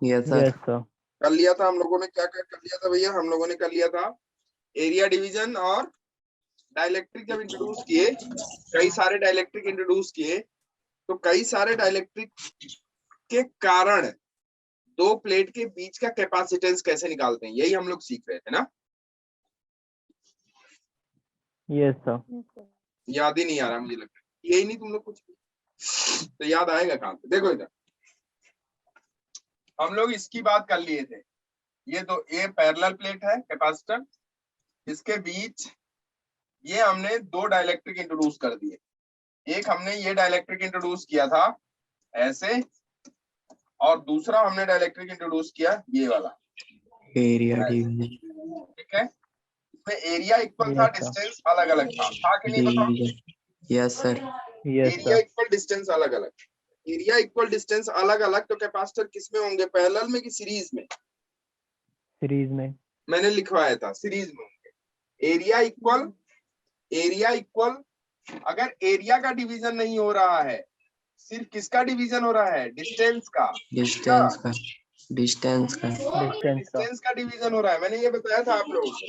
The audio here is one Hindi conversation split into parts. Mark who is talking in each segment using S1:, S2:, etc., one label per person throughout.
S1: Yes sir.
S2: Yes sir.
S3: कर लिया था हम लोगों ने, क्या क्या कर लिया था भैया, हम लोगों ने कर लिया था एरिया डिवीजन और डाइलेक्ट्रिक जब इंट्रोड्यूस किए, कई सारे डाइलेक्ट्रिक इंट्रोड्यूस किए, तो कई सारे डाइलेक्ट्रिक के कारण दो प्लेट के बीच का कैपेसिटेंस कैसे निकालते हैं, यही हम लोग सीख रहे थे ना।
S2: Yes sir.
S3: याद ही नहीं आ रहा मुझे लगता है, यही नहीं तुम लोग कुछ तो याद आएगा कहां से। देखो इधर हम लोग इसकी बात कर लिए थे, ये तो ये पैरेलल प्लेट है कैपेसिटर, इसके बीच ये हमने दो डाइलेक्ट्रिक इंट्रोड्यूस कर दिए। एक हमने ये डाइलेक्ट्रिक इंट्रोड्यूस किया था ऐसे, और दूसरा हमने डाइलेक्ट्रिक इंट्रोड्यूस किया ये वाला
S1: एरिया डिवीजन।
S3: ठीक है। इसमें एरिया इक्वल था,
S2: Yes, sir.
S3: डिस्टेंस अलग अलग था कि नहीं बताओ।
S1: Division. Yes sir.
S2: Yes,
S3: area
S2: sir.
S3: Equal distance अलग अलग, एरिया इक्वल डिस्टेंस अलग अलग, तो कैपेसिटर किसमें होंगे, पैरेलल में कि सीरीज में।
S2: सीरीज में।
S3: मैंने लिखवाया था सीरीज में होंगे। एरिया इक्वल अगर एरिया का डिवीजन नहीं हो रहा है, सिर्फ किसका डिवीजन हो रहा है, डिस्टेंस का।
S1: डिस्टेंस का। डिस्टेंस का।
S2: डिस्टेंस का।
S3: डिस्टेंस का डिवीजन हो रहा है, मैंने ये बताया था आप लोगों को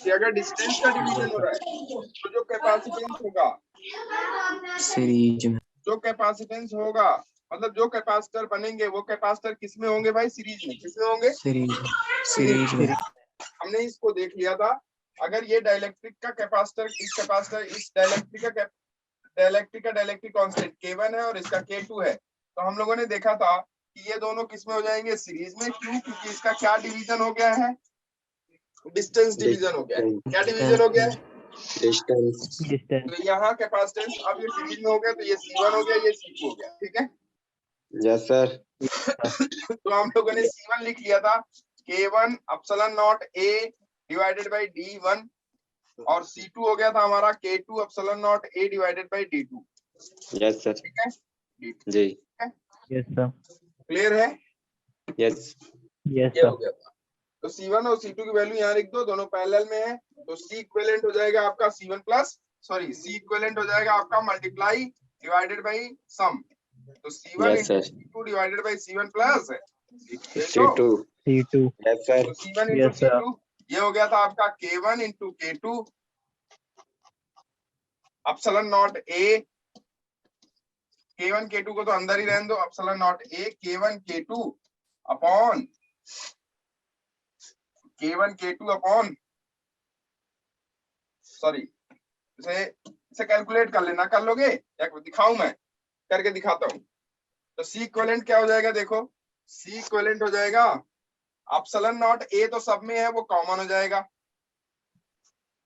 S3: कि अगर डिस्टेंस का डिवीजन हो रहा है तो जो कैपेसिटेंस होगा,
S1: सीरीज में।
S3: जो कैपेसिटेंस होगा मतलब जो कैपेसिटर बनेंगे वो कैपेसिटर किसमें होंगे भाई, सीरीज में। किसमें होंगे,
S1: सीरीज। सीरीज में।
S3: हमने इसको देख लिया था। अगर ये डाइलेक्ट्रिक का कैपेसिटर, इस डाइलेक्ट्रिक का डाइलेक्ट्रिक कांस्टेंट K1 है और इसका K2 है, तो हम लोगों ने देखा था कि ये दोनों किसमें हो जाएंगे, सीरीज में। क्यों, क्योंकि इसका क्या डिवीजन हो गया है, डिस्टेंस डिवीजन हो गया है। क्या डिवीजन हो गया है,
S1: डिस्टेंस।
S2: डिस्टेंस।
S3: तो यहाँ कैपेसिटेंस अब ये सीरीज में हो गया, तो ये C1 हो गया, ये C2 हो गया। ठीक है।
S1: Yes sir.
S3: तो हम लोगों ने C1 लिख लिया था K1 epsilon not A divided by D1, और C2 हो गया था हमारा K2 epsilon not A divided by D2।
S1: Yes sir.
S3: ठीक है
S1: जी।
S2: Yes sir.
S3: क्लियर है।
S1: यस।
S2: यस
S3: ये हो
S2: सर।
S3: गया था। तो C1 और C2 की वैल्यू यहाँ लिख दो, दोनों पैरेलल में है, तो C इक्विवेलेंट हो जाएगा आपका C1 प्लस C इक्विवेलेंट हो जाएगा आपका मल्टीप्लाई डिवाइडेड बाई सम, तो C1
S1: Yes, sir.
S3: C2 divided by C1 plus
S1: C2.
S2: C2.
S1: Yes, sir.
S3: तो C1
S2: Yes, sir.
S3: C2 ये हो गया था आपका K1 K2 epsilon not A, K1 K2 को तो अंदर ही रहने दो, epsilon not A K1 K2 upon K1 K2 upon sorry इसे कैलकुलेट कर लेना, कर लोगे या दिखाऊं, मैं करके दिखाता हूं। तो C इक्विवेलेंट क्या हो जाएगा, देखो C इक्विवेलेंट हो जाएगा एप्सिलॉन नॉट A तो सब में है, वो कॉमन हो जाएगा।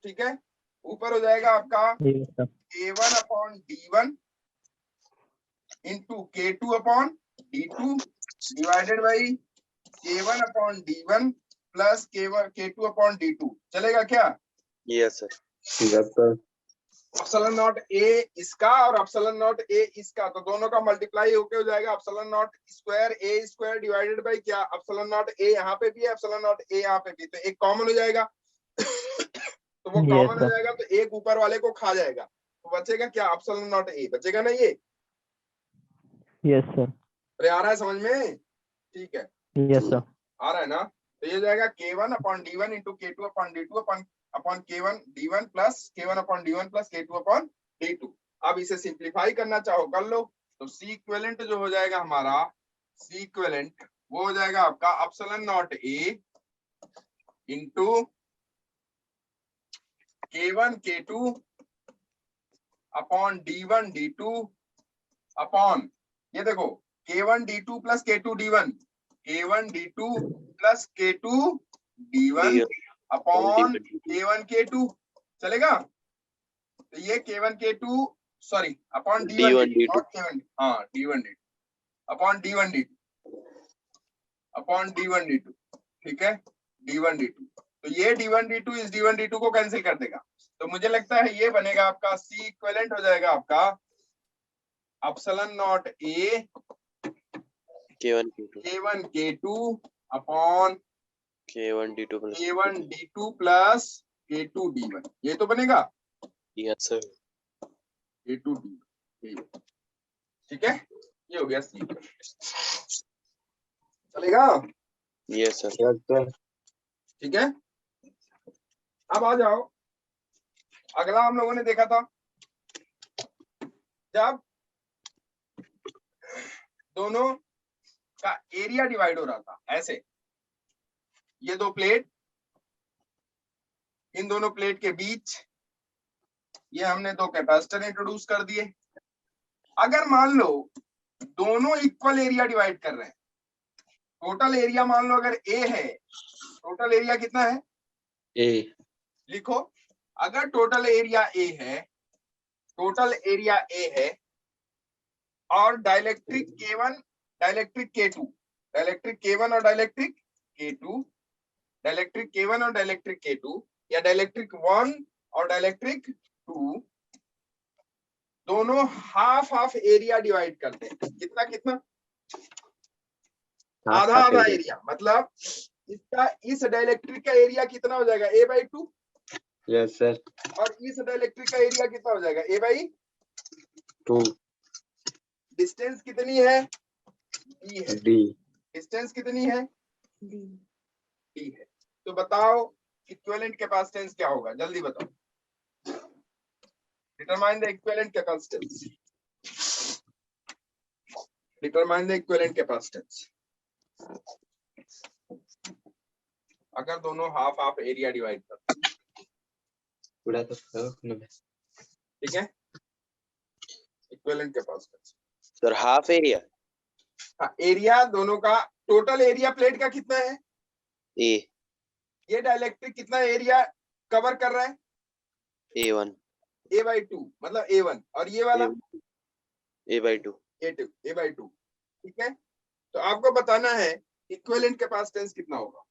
S3: ठीक है, ऊपर हो जाएगा आपका
S2: Yes, sir.
S3: K1 upon D1 into K2 upon D2 divided by K1 upon D1 plus K2 upon D2। चलेगा क्या।
S1: Yes, sir. Yes, sir.
S3: Epsilon not A इसका और एप्सिलॉन नॉट A इसका, तो दोनों का मल्टीप्लाई होके हो जाएगा epsilon not square A square divided by क्या, एप्सिलॉन नॉट A यहाँ पे भी है, एप्सिलॉन नॉट A यहाँ पे भी, तो एक कॉमन हो जाएगा। तो वो
S2: Yes,
S3: कॉमन हो
S2: sir.
S3: जाएगा तो एक ऊपर वाले को खा जाएगा, तो बचेगा क्या, एप्सिलॉन नॉट A बचेगा ना ये।
S2: Yes, sir.
S3: अरे आ रहा है समझ में, ठीक है
S2: Yes, sir.
S3: आ रहा है ना। तो ये हो जाएगा K1 upon D1 into K2 upon D2 upon K1 D1 plus K1 upon D1 plus K2 upon D2। अब इसे सिंप्लीफाई करना चाहो कर लो, तो C इक्विवेलेंट जो हो जाएगा हमारा, C इक्विवेलेंट वो हो जाएगा आपका epsilon not A into K1 K2 upon D1 D2 upon ये देखो K1 D2 plus K2 D1, K1 D2 plus K2 D1 upon K1 K2। चलेगा, तो ये K1 K2 sorry upon D1 D2 not K1, हाँ D1 D2 upon D1 D2 upon D1 D2। ठीक है, D1 D2, तो ये D1 D2 इस D1 D2 को कैंसिल कर देगा, तो मुझे लगता है ये बनेगा आपका C इक्विवेलेंट हो जाएगा आपका epsilon not A K1 K2 upon
S1: K1 D2 plus
S3: K1 D2 plus K2 D1, ये तो बनेगा।
S1: Yes, sir.
S3: K2 D1, ठीक है, ये हो गया C। चलेगा?
S1: Yes, sir. Yes, sir.
S3: ठीक है, अब आ जाओ, अगला हम लोगों ने देखा था जब दोनों का एरिया डिवाइड हो रहा था ऐसे, ये दो प्लेट, इन दोनों प्लेट के बीच ये हमने दो कैपेसिटर इंट्रोड्यूस कर दिए। अगर मान लो दोनों इक्वल एरिया डिवाइड कर रहे हैं, टोटल एरिया मान लो अगर ए है, टोटल एरिया कितना है?
S1: A.
S3: लिखो, अगर टोटल एरिया ए है, टोटल एरिया ए है और dielectric K1 dielectric K2, dielectric K1 और डाइलेक्ट्रिक K2, डाइलेक्ट्रिक K1 और डाइलेक्ट्रिक K2 या डाइलेक्ट्रिक 1 और डाइलेक्ट्रिक 2, दोनों हाफ हाफ एरिया डिवाइड करते हैं। कितना कितना? आधा आधा एरिया, मतलब इसका इस डाइलेक्ट्रिक का एरिया कितना हो जाएगा? A/2।
S1: Yes, sir.
S3: और इस डाइलेक्ट्रिक का एरिया कितना हो जाएगा? A/2। डिस्टेंस कितनी है? D है।
S1: D.
S3: डिस्टेंस कितनी है? D है। तो बताओ इक्विवेलेंट कैपेसिटेंस क्या होगा? जल्दी बताओ। Determine the equivalent capacitance. Determine the equivalent capacitance. अगर दोनों हाफ हाफ एरिया डिवाइड करते हैं, ठीक है, equivalent capacitance.
S1: Sir, half area.
S3: हाँ, एरिया दोनों का, टोटल एरिया प्लेट का कितना है?
S1: A.
S3: ये डाइलेक्ट्रिक कितना एरिया कवर कर रहा है?
S1: A1.
S3: A/2, मतलब A1, और ये वाला
S1: A/2.
S3: A/2, ठीक है। तो आपको बताना है इक्विवेलेंट कैपेसिटेंस कितना होगा।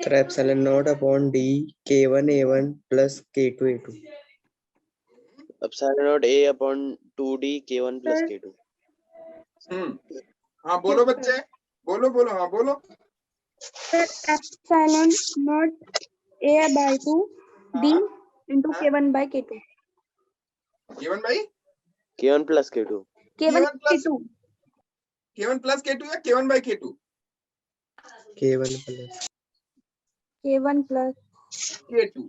S4: Sir, epsilon naught upon D K1 A1 plus K2 A2.
S1: Epsilon naught A upon 2D K1 plus K2.
S3: हाँ बोलो बच्चे, बोलो बोलो, हाँ बोलो।
S5: Epsilon naught A/2 D into K1 by K2.
S3: K1 भाई
S1: K1 plus K2.
S5: K1
S3: K1 plus
S5: K2.
S3: K1 plus K2 या K1 by K2?
S4: K1 plus.
S5: K1 plus
S3: K2।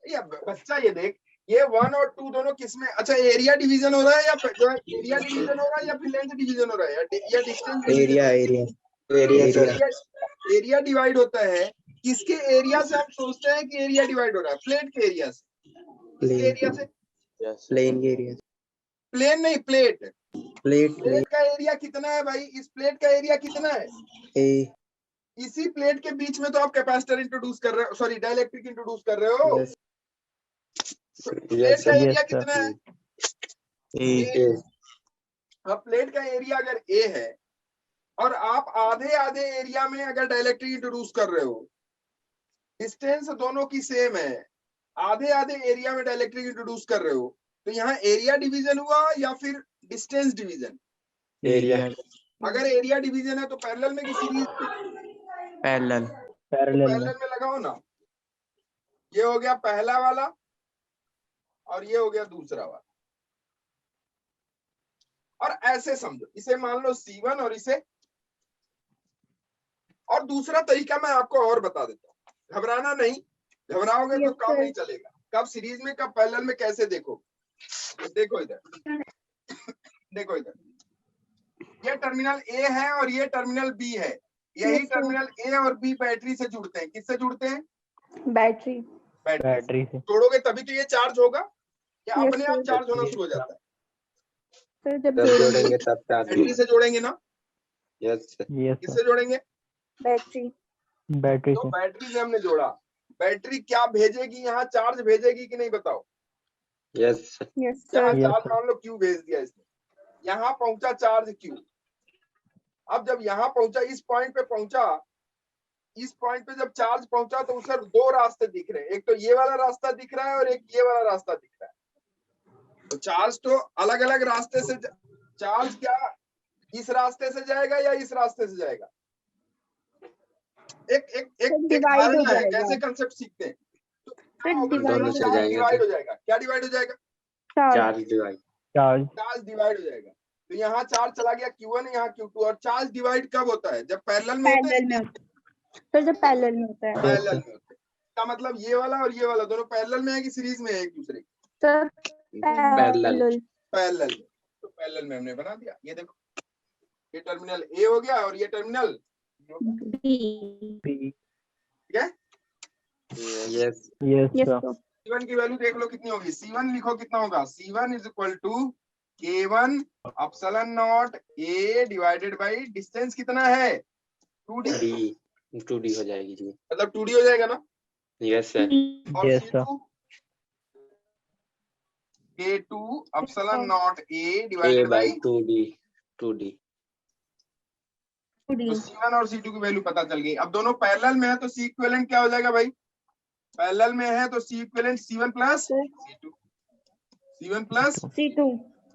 S3: ये बच्चा ये देख, ये 1 और 2 दोनों किसमें? अच्छा, एरिया डिवीजन हो रहा है या एरिया डिवीजन हो रहा है या फिर लेंथ डिवीजन हो रहा है या डिस्टेंस
S4: Area.
S3: एरिया डिवाइड होता है। किसके एरिया से हम सोचते हैं कि एरिया डिवाइड हो रहा है? प्लेट के एरिया से। किसके एरिया से?
S1: Yes.
S4: Plane area.
S3: प्लेन नहीं, प्लेट।
S4: Plate.
S3: प्लेट का एरिया कितना है भाई? इस प्लेट का एरिया कितना है?
S4: A.
S3: इसी प्लेट के बीच में तो आप कैपेसिटर इंट्रोड्यूस कर रहे हो, सॉरी डाइलेक्ट्रिक इंट्रोड्यूस कर रहे हो।
S4: Yes.
S3: प्लेट का एरिया
S2: Yes, sir.
S3: कितना है?
S2: A.
S3: अब प्लेट का एरिया अगर A है और आप आधे आधे एरिया में अगर डाइलेक्ट्रिक इंट्रोड्यूस कर रहे हो, डिस्टेंस दोनों की सेम है, आधे आधे एरिया में डाइलेक्ट्रिक इंट्रोड्यूस कर रहे हो, तो यहाँ एरिया डिवीजन हुआ या फिर डिस्टेंस डिवीजन?
S2: Area.
S3: अगर एरिया डिवीजन है तो पैरेलल में कि सीरीज में?
S2: Parallel.
S3: तो
S2: Parallel में.
S3: पैरेलल में लगाओ ना। ये हो गया पहला वाला और ये हो गया दूसरा वाला, और ऐसे समझो, इसे मान लो C1 और इसे, और दूसरा तरीका मैं आपको और बता देता हूँ, घबराना नहीं, घबराओगे तो
S5: Yes,
S3: काम
S5: sir.
S3: नहीं चलेगा। कब सीरीज में कब पैरेलल में कैसे देखो। देखो इधर, देखो इधर, ये टर्मिनल A है और ये टर्मिनल B है। यही
S5: Yes, sir.
S3: टर्मिनल A और B बैटरी से जुड़ते हैं। किससे जुड़ते हैं?
S5: Battery.
S3: बैटरी।
S2: Battery से.
S3: जोड़ोगे तभी तो ये चार्ज होगा, या
S5: Yes,
S3: अपने आप
S5: sir.
S3: चार्ज होना शुरू हो जाता है?
S5: Sir, जब
S1: जब
S5: जोड़ेंगे
S1: जोड़ेंगे तब चार्ज
S3: बैटरी से जोड़ेंगे ना।
S1: Yes, sir.
S2: Yes, sir.
S3: किससे जोड़ेंगे?
S5: battery.
S2: Battery
S3: तो
S2: से.
S3: बैटरी से हमने जोड़ा, बैटरी क्या भेजेगी यहाँ? चार्ज भेजेगी कि नहीं बताओ?
S1: Yes, sir.
S5: Yes,
S3: यहाँ
S5: sir.
S2: Yes,
S3: charge
S2: sir.
S3: मान लो Q भेज दिया इसने, यहाँ पहुंचा चार्ज Q। अब जब यहाँ पहुंचा, इस पॉइंट पे पहुंचा, इस पॉइंट पे जब चार्ज पहुंचा तो उसे दो रास्ते दिख रहे हैं, एक तो ये वाला रास्ता दिख रहा है और एक ये वाला रास्ता दिख रहा है। तो चार्ज तो अलग अलग रास्ते से, चार्ज क्या इस रास्ते से जाएगा या इस रास्ते से जाएगा? एक एक एक एक
S5: Divide हो
S3: धारणा है,
S5: जाएगा.
S3: कैसे कंसेप्ट सीखते हैं। तो
S5: Sir, divide
S1: दोनों से
S3: चार्ज
S1: जाएंगे
S3: डिवाइड
S1: तो
S3: हो जाएगा। क्या डिवाइड हो जाएगा?
S5: Charge.
S1: Charge divide.
S2: Charge
S3: charge divide हो जाएगा। तो यहाँ चार्ज चला गया Q1, यहाँ Q2। और चार्ज डिवाइड कब होता है? जब पैरेलल में होते
S5: पैरेलल में
S3: हैं।
S5: होता है। तो जब पैरेलल में होता है
S3: पैरेलल में होते हैं, इसका मतलब ये वाला और ये वाला दोनों पैरेलल में है कि सीरीज में है एक दूसरे के?
S5: तो पैरेलल
S3: पैरेलल में। तो पैरेलल में हमने बना दिया। ये देखो, ये टर्मिनल ए हो गया और ये टर्मिनल B हो गया।
S2: P
S3: ठीक है।
S1: Yes
S2: yes
S5: yes
S2: sir
S3: C1 की वैल्यू देख लो कितनी होगी। C1 लिखो कितना होगा। C1 is equal to K1 epsilon not A divided by distance कितना है 2D।
S1: डी 2D हो जाएगी जी।
S3: मतलब 2D हो जाएगा ना।
S1: Yes sir.
S3: और
S2: yes sir
S3: C2 K2 epsilon not A
S1: A
S3: divided
S1: by
S3: by.
S1: 2D
S3: तो C1 और C2 की वैल्यू पता चल गई। अब दोनों पैरेलल में है तो C इक्विवेलेंट क्या हो जाएगा भाई? पैरेलल में है तो C equivalent C1 plus C2। C1 plus
S5: C2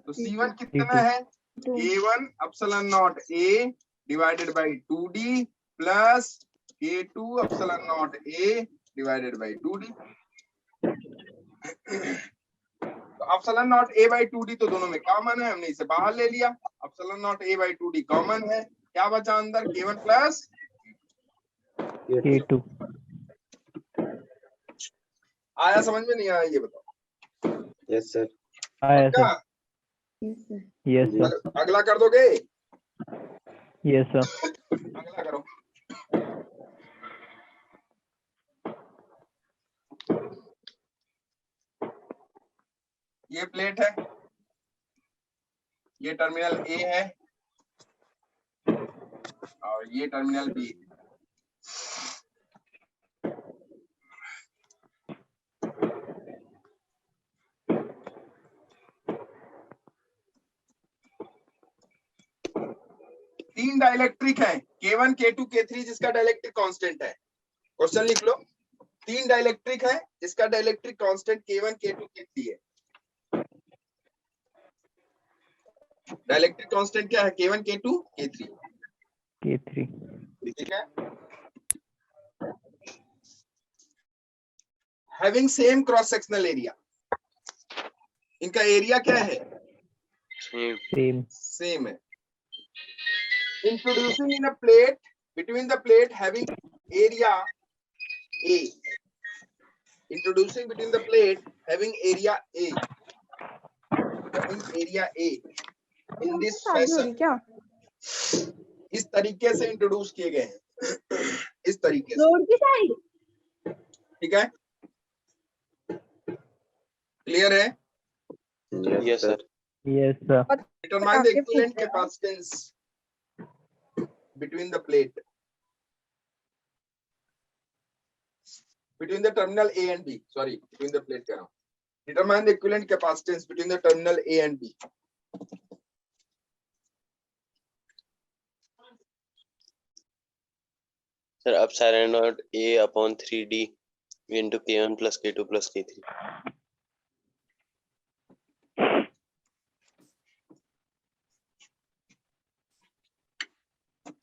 S3: तो C1 कितना है? K1 epsilon not A divided by 2D plus K2 epsilon not A divided by 2D। तो epsilon not A by 2D तो दोनों में कॉमन है, हमने इसे बाहर ले लिया। Epsilon not A by 2D common है। क्या बचा अंदर? K1 plus.
S2: K2
S3: आया समझ में? नहीं आया ये बताओ।
S1: Yes sir.
S2: आया
S3: क्या?
S2: सर yes sir
S3: अगला कर दोगे?
S2: yes sir
S3: अगला करो। ये प्लेट है, ये टर्मिनल A है और ये टर्मिनल B। तीन डाइलेक्ट्रिक है K1 K2 K3 जिसका डाइलेक्ट्रिक कांस्टेंट है। क्वेश्चन लिख लो। तीन डाइलेक्ट्रिक है जिसका dielectric constant K1 K2 K3 है। डाइलेक्ट्रिक कांस्टेंट क्या है? K1 K2 K3।
S2: K3
S3: ठीक है। Having same cross sectional area, इनका एरिया क्या है?
S2: same
S3: सेम है। Introducing in a plate between the plate having area A, introducing between the plate having area A, in this fashion.
S5: क्या
S3: इस तरीके से इंट्रोड्यूस किए गए हैं, इस तरीके से।
S5: रोड की साइड।
S3: ठीक है, क्लियर है?
S1: Yes sir.
S2: yes sir
S3: Determine the equivalent capacitance between the plate, between the terminal A and B. Sorry, between the plate कह रहा हूँ। Determine the equivalent capacitance between the terminal A and B.
S1: Sir epsilon not A upon 3D into K1 plus K2 plus K3।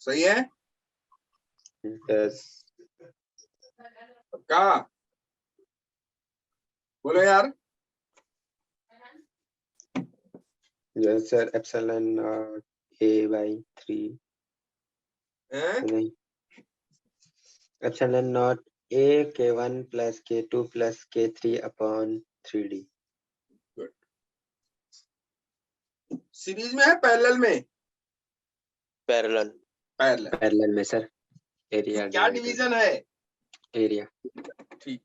S3: सही है?
S1: यस
S3: पक्का? बोलो यार।
S1: Yes sir. Epsilon not A by 3
S3: हैं?
S1: नहीं, epsilon not A K1 plus K2 plus K3 upon 3D।
S3: Series में है पैरेलल में?
S1: Parallel
S3: parallel.
S1: पैरेलल में सर। एरिया
S3: क्या डिवीजन है?
S1: एरिया।
S3: ठीक,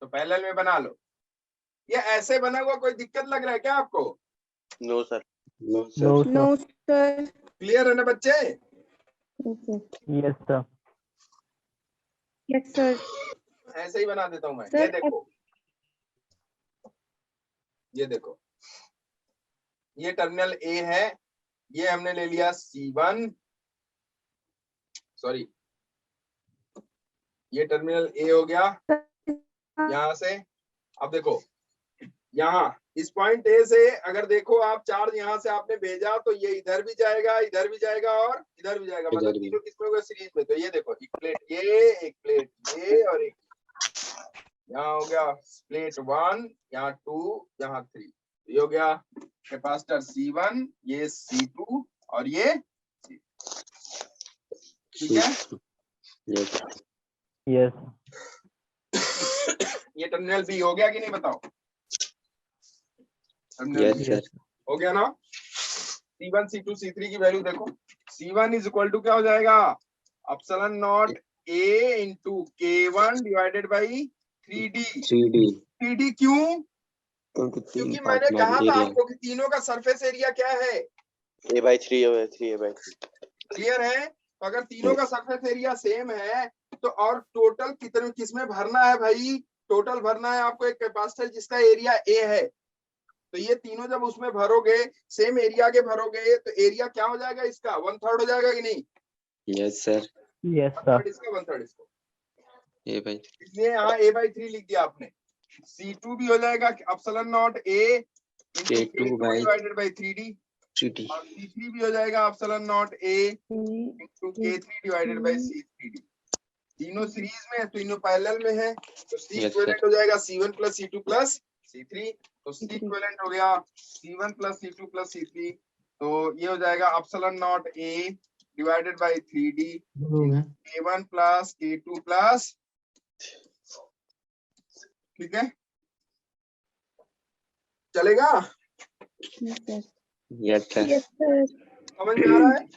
S3: तो पैरेलल में बना लो। ये ऐसे बना हुआ कोई दिक्कत लग रहा है क्या आपको?
S1: No sir. No
S2: no
S1: sir.
S2: sir
S5: no sir.
S3: Clear है ना बच्चे?
S2: yes sir
S5: yes sir.
S3: ऐसे ही बना देता हूं मैं।
S5: सर,
S3: ये देखो, ये देखो, ये टर्मिनल A है, ये हमने ले लिया C1, सॉरी ये टर्मिनल A हो गया यहां से। अब देखो यहाँ इस पॉइंट A से अगर देखो आप चार्ज यहाँ से आपने भेजा तो ये इधर भी जाएगा, इधर भी जाएगा और इधर भी जाएगा। मतलब तीनों किसमें होगा? सीरीज में। तो ये देखो, एक प्लेट ये, एक प्लेट ये और एक यहाँ हो गया प्लेट 1, यहाँ 2, यहाँ 3। ये हो गया कैपेसिटर C1, ये C2 और ये C. ठीक है,
S1: Yes.
S2: Yes.
S3: ये टर्मिनल बी हो गया कि नहीं बताओ? Terminal
S1: Yes,
S3: B
S1: sir.
S3: हो गया ना? C1, C2, C3 की वैल्यू देखो. C1 इज इक्वल टू क्या हो जाएगा? Epsilon not A into K1 divided by 3D.
S1: 3D.
S3: 3D क्यों?
S1: क्योंकि
S3: क्योंकि मैंने कहा था आपको कि तीनों का सरफेस एरिया क्या है?
S1: A/3 है, 3A/3.
S3: क्लियर है? तो अगर तीनों का सरफेस एरिया सेम है तो और टोटल कितने किसमें भरना है भाई? टोटल भरना है आपको एक कैपेसिटर जिसका एरिया A है. तो ये तीनों जब उसमें भरोगे, सेम एरिया के भरोगे, तो एरिया क्या हो जाएगा इसका? 1/3 हो जाएगा कि नहीं?
S1: Yes, sir.
S2: Yes,
S3: 1/3
S2: sir.
S3: इसका 1/3 इसको.
S1: A/3.
S3: इसलिए यहाँ A/3 लिख दिया आपने. C2 भी हो जाएगा epsilon not A into
S1: K2
S3: K2
S1: by
S3: divided by 3D.
S1: 3D.
S3: और C3 भी हो जाएगा epsilon not A into K3 divided by C3D. तीनों सीरीज में है, तीनों पैरेलल में है, तो C
S1: Yes,
S3: इक्विवेलेंट हो जाएगा C1 plus C2 plus C3. तो C इक्विवेलेंट हो गया C1 plus C2 plus C3. तो ये हो जाएगा epsilon not A divided by 3D K1 plus K2 plus. ठीक है, चलेगा?
S1: Yes, sir.
S5: Yes, sir.
S3: समझ में आ रहा है?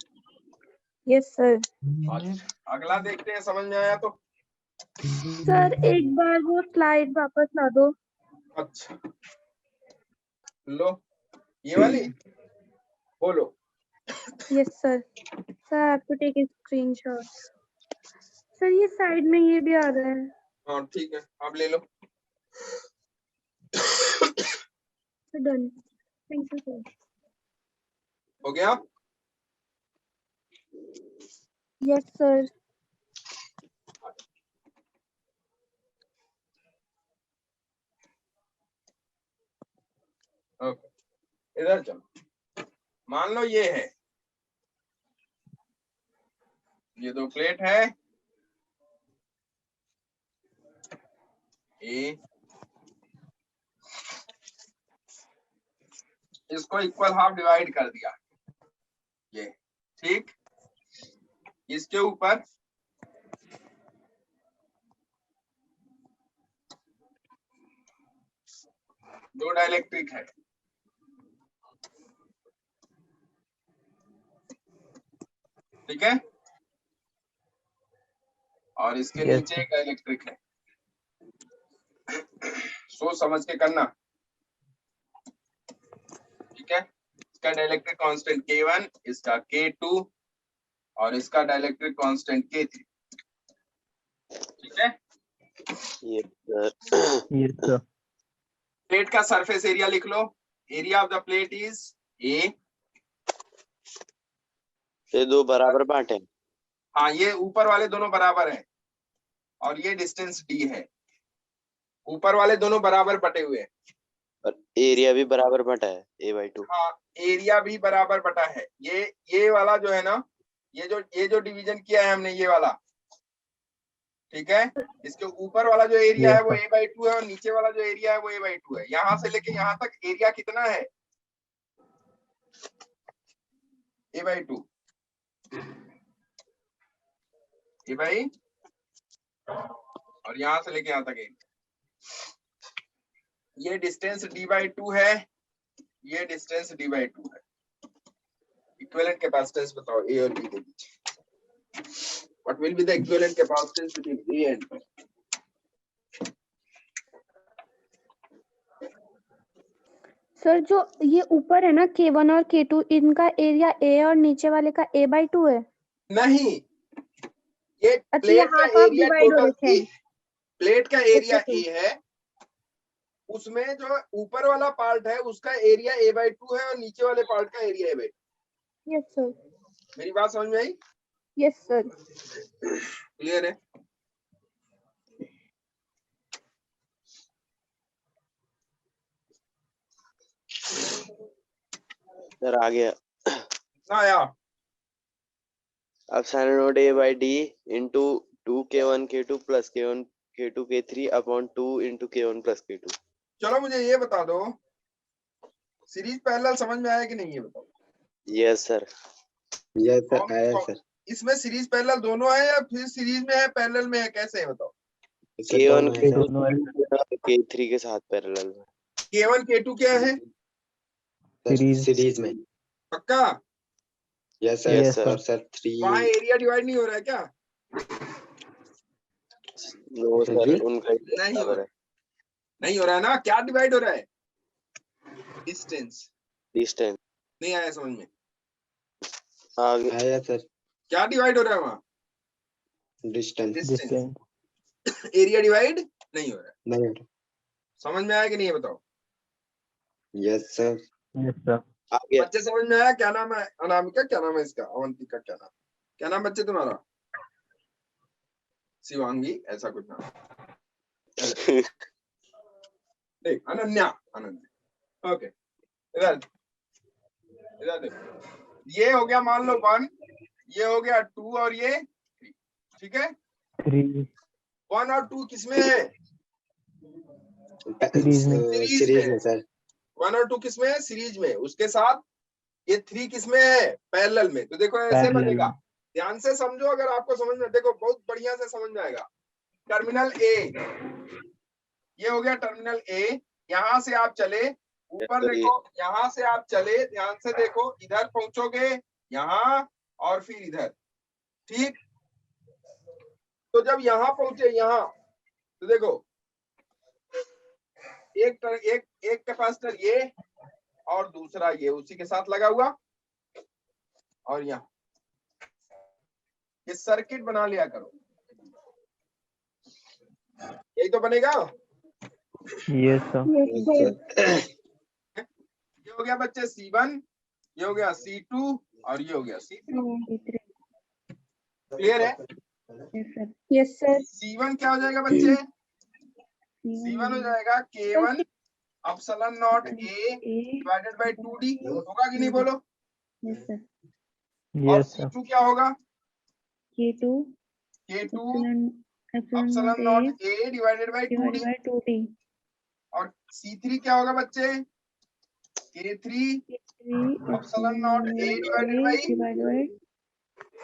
S5: Yes, sir.
S3: अच्छा, अगला देखते हैं, समझ में आया तो.
S5: सर एक बार वो स्लाइड वापस ला दो.
S3: अच्छा, लो ये वाली बोलो.
S5: Yes, sir. Sir, I have to take a screenshot. Sir ये साइड में ये भी आ रहा है.
S3: हाँ ठीक है, आप ले लो.
S5: डन. Thank you sir.
S3: हो गया?
S5: Yes sir.
S3: ओके, इधर चलो. मान लो ये है, ये दो प्लेट है ए. इसको इक्वल हाफ डिवाइड कर दिया, ये ठीक. इसके ऊपर दो डाइलेक्ट्रिक है. ठीक है, और इसके
S2: Yes,
S3: नीचे एक डाइलेक्ट्रिक है. सोच समझ के करना. ठीक है, इसका डाइलेक्ट्रिक कांस्टेंट K1, इसका K2 और इसका डाइलेक्ट्रिक कांस्टेंट K3. ठीक है,
S1: Yes, sir.
S2: Yes, sir.
S3: Plate का सरफेस एरिया लिख लो. Area of the plate is A.
S1: ये दो बराबर बांटे हैं.
S3: हाँ, ये ऊपर वाले दोनों बराबर हैं और ये डिस्टेंस D है. ऊपर वाले दोनों बराबर बटे हुए हैं.
S1: और एरिया भी बराबर बटा है A/2.
S3: हाँ, एरिया भी बराबर बटा है. ये वाला जो है ना, ये जो डिवीजन किया है हमने, ये वाला. ठीक है, इसके ऊपर वाला जो एरिया है वो A/2 है और नीचे वाला जो एरिया है वो A/2 है. यहाँ से लेके यहाँ तक एरिया कितना है? A/2. ये भाई, और यहाँ से लेके यहाँ तक एरिया. ये डिस्टेंस D/2 है, ये डिस्टेंस D/2 है. इक्विवेलेंट कैपेसिटेंस बताओ A और B के बीच. What will be the equivalent capacitance between A and B?
S5: Sir जो ये ऊपर है ना K1 और K2, इनका एरिया A और नीचे वाले का A/2 है.
S3: नहीं, ये
S5: अच्छा,
S3: प्लेट
S5: ये
S3: का
S5: half half
S3: एरिया
S5: divide हो
S3: टोटल
S5: रखे
S3: A.
S5: हैं.
S3: प्लेट का एरिया
S5: अच्छा,
S3: A है, उसमें जो ऊपर वाला पार्ट है उसका एरिया A/2 है और नीचे वाले पार्ट का एरिया A/2.
S5: Yes sir.
S3: मेरी बात समझ में आई?
S5: Yes sir.
S3: क्लियर है?
S1: सर आ गया.
S3: ना आया?
S1: अब sine naught A/D into 2K1 K2 plus K1 K2 K3 upon 2 into K1 plus K2.
S3: चलो मुझे ये बता दो, सीरीज पैरेलल समझ में आया कि नहीं ये बताओ।
S1: Yes sir.
S4: यस
S3: और
S4: सर आया सर।
S3: इसमें सीरीज पैरेलल दोनों है या फिर सीरीज में है पैरेलल में है, कैसे है बताओ।
S4: सर
S1: K1
S4: दोनों है सर।
S2: दोनों है
S1: K3 के साथ पैरेलल में।
S3: K1 K2 क्या है
S2: सीरीज
S4: सीरीज में।
S3: पक्का।
S4: Yes sir.
S2: Yes,
S4: और
S2: sir.
S4: सर 3
S3: वहाँ एरिया डिवाइड नहीं हो रहा है क्या?
S1: नो सर,
S4: जी?
S1: उनका ही
S3: नहीं हो
S1: बराबर
S3: रहा
S1: है।
S3: नहीं हो रहा है ना, क्या डिवाइड हो रहा है? डिस्टेंस।
S1: डिस्टेंस।
S3: नहीं आया समझ में?
S1: आगे
S4: आया सर।
S3: क्या डिवाइड हो रहा है वहाँ?
S4: डिस्टेंस
S2: डिस्टेंस
S3: एरिया डिवाइड नहीं हो रहा है।
S4: नहीं हो रहा।
S3: समझ में आया कि नहीं ये बताओ।
S4: Yes sir.
S2: यस सर
S1: आगे
S3: बच्चे समझ में आया? क्या नाम है अनामिका, क्या नाम है इसका, अवंतिका, क्या नाम बच्चे तुम्हारा? शिवांगी, ऐसा कुछ नाम। नहीं, अनन्या। अनन्या, ओके। इधर इधर देखो, ये हो गया मान लो 1, ये हो गया 2 और ये 3, ठीक है।
S2: 3
S3: 1 और 2 किसमें है?
S2: सीरीज में
S4: सीरीज में सर।
S3: 1 और 2 किसमें है? सीरीज में। उसके साथ ये 3 किसमें है? पैरेलल में। तो देखो ऐसे
S2: पैरेलल
S3: बनेगा,
S2: में
S3: ध्यान से समझो, अगर आपको समझ में, देखो बहुत बढ़िया से समझ में आएगा। टर्मिनल ए, ये हो गया टर्मिनल ए। यहां से आप चले ऊपर,
S1: तो ये
S3: देखो यहां से आप चले, ध्यान से देखो, इधर पहुंचोगे यहाँ और फिर इधर, ठीक। तो जब यहाँ पहुंचे यहाँ, तो देखो एक कैपेसिटर ये और दूसरा ये उसी के साथ लगा हुआ, और यहाँ ये सर्किट बना लिया करो, यही तो बनेगा।
S2: यस सर
S3: ये हो गया बच्चे C1, ये हो गया C2 और ये हो गया C3। क्लियर है?
S5: Yes sir.
S3: C1 क्या हो जाएगा बच्चे? C1 हो जाएगा K1 epsilon naught A divided by 2D, होगा कि नहीं बोलो? और
S2: यस सर
S3: C2 क्या होगा?
S5: K2
S3: K2 epsilon naught A divided by 2D। और C3 क्या होगा बच्चे? K3 epsilon naught A divided by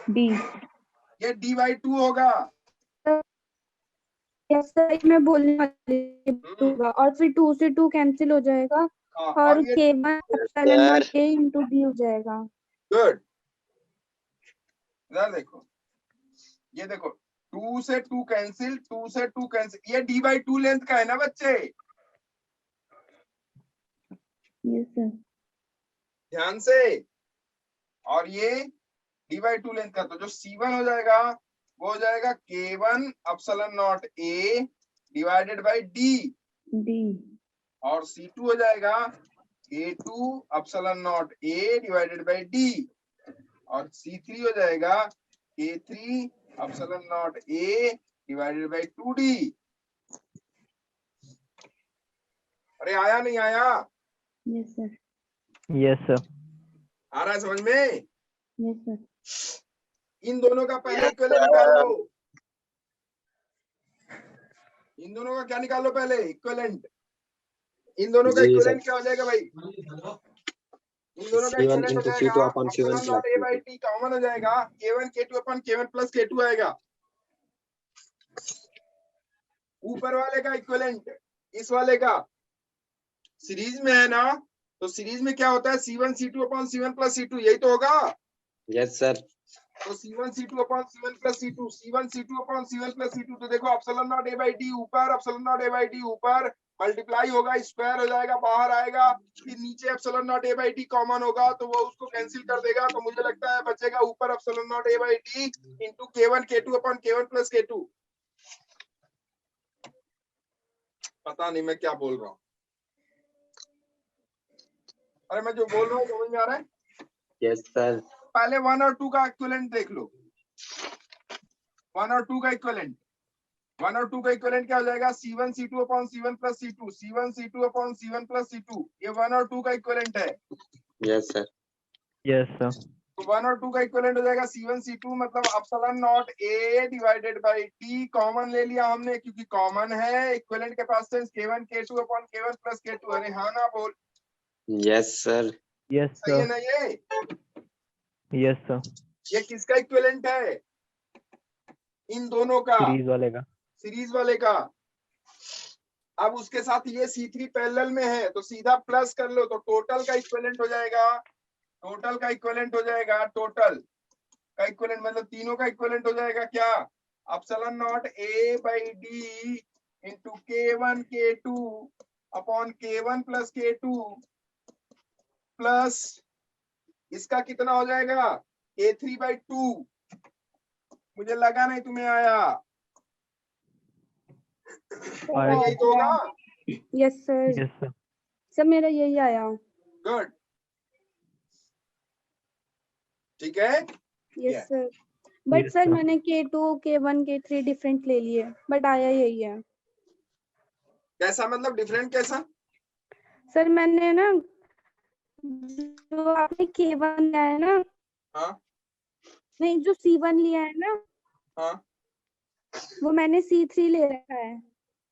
S5: D।
S3: ये D बाई 2 होगा।
S5: यस सर, मैं बोलने वाली होगा, और फिर 2 से 2 कैंसिल हो जाएगा
S3: हाँ,
S5: और
S3: ये
S5: K1 epsilon not A into D हो जाएगा।
S3: गुड। इधर देखो, ये देखो 2 से 2 कैंसिल, 2 से 2 कैंसिल, ये D बाई 2 लेंथ का है ना बच्चे?
S5: Yes sir.
S3: ध्यान से। और ये D बाई 2 लेंथ का, तो जो C1 हो जाएगा वो हो जाएगा K1 epsilon naught A divided by D। और C2 हो जाएगा K2 epsilon naught A divided by D। और C3 हो जाएगा K3 epsilon naught A divided by 2D। अरे आया नहीं आया?
S5: Yes sir.
S2: यस सर
S3: आ रहा है समझ में?
S5: Yes sir.
S3: इन दोनों का पहले इक्विवेलेंट निकाल लो। इन दोनों का क्या निकाल लो पहले? इक्विवेलेंट। इन दोनों का
S4: जी
S3: इक्विवेलेंट
S4: सर।
S3: क्या हो जाएगा भाई? इन दोनों का
S4: C1
S3: इक्विवेलेंट हो
S4: into
S3: जाएगा
S4: C2 upon C1
S3: epsilon naught
S4: plus
S3: A by T common हो जाएगा, K1 K2 अपन K1 प्लस K2 आएगा। ऊपर वाले का इक्विवेलेंट इस वाले का सीरीज में है ना, तो सीरीज में क्या होता है? C1 C2 upon C1 plus C2, यही तो होगा।
S4: Yes sir.
S3: तो C1 C2 upon C1 plus C2, C1 C2 upon C1 plus C2, तो देखो epsilon naught A by D ऊपर, epsilon naught A by D ऊपर, मल्टीप्लाई होगा, स्क्वायर हो जाएगा, बाहर आएगा, फिर नीचे epsilon naught A by D common होगा, तो वो उसको कैंसिल कर देगा, तो मुझे लगता है बचेगा ऊपर epsilon naught A by D into K1 K2 upon K1 plus K2। पता नहीं मैं क्या बोल रहा हूँ। अरे मैं जो बोल रहा हूँ समझ में आ रहा है?
S4: Yes sir.
S3: पहले 1 और 2 का इक्विवेलेंट देख लो। 1 और 2 का इक्विवेलेंट, 1 और 2 का इक्विवेलेंट क्या हो जाएगा? C1 C2 upon C1 plus C2, C1 C2 upon C1 plus C2, ये 1 और 2 का इक्विवेलेंट है।
S4: Yes sir.
S2: यस सर
S3: तो 1 और 2 का इक्विवेलेंट हो जाएगा C1 C2, मतलब epsilon naught A divided by T common ले लिया हमने क्योंकि कॉमन है। Equivalent capacitance K1 K2 upon K1 plus K2। अरे हाँ ना बोल।
S4: Yes, sir.
S2: Yes,
S3: सही है
S2: sir.
S3: ना ये?
S2: Yes, sir.
S3: ये किसका इक्विवेलेंट है? इन दोनों का,
S2: Series वाले का.
S3: सीरीज वाले का। अब उसके साथ ये C3 पैरेलल में है तो सीधा प्लस कर लो तो टोटल का इक्विवेलेंट हो जाएगा। टोटल का इक्विवेलेंट हो जाएगा, टोटल का इक्विवेलेंट मतलब तीनों का इक्विवेलेंट हो जाएगा क्या? Epsilon not A by D into K1 K2 upon K1 plus K2 plus इसका कितना हो जाएगा? K3 by 2। मुझे लगा नहीं तुम्हें आया।
S2: आया
S3: यही तो होगा।
S5: Yes sir.
S2: Yes, sir.
S5: Sir मेरा यही आया।
S3: गुड, ठीक है।
S5: Yes
S3: Yeah.
S5: Sir. But
S2: Yes,
S5: sir
S2: sir.
S5: मैंने K2 K1 K3 डिफरेंट ले लिए बट आया यही है।
S3: कैसा मतलब डिफरेंट कैसा?
S5: सर मैंने ना जो आपने K1 लिया है ना,
S3: हाँ
S5: नहीं जो C1 लिया है ना
S3: हाँ
S5: वो मैंने C3 ले रखा है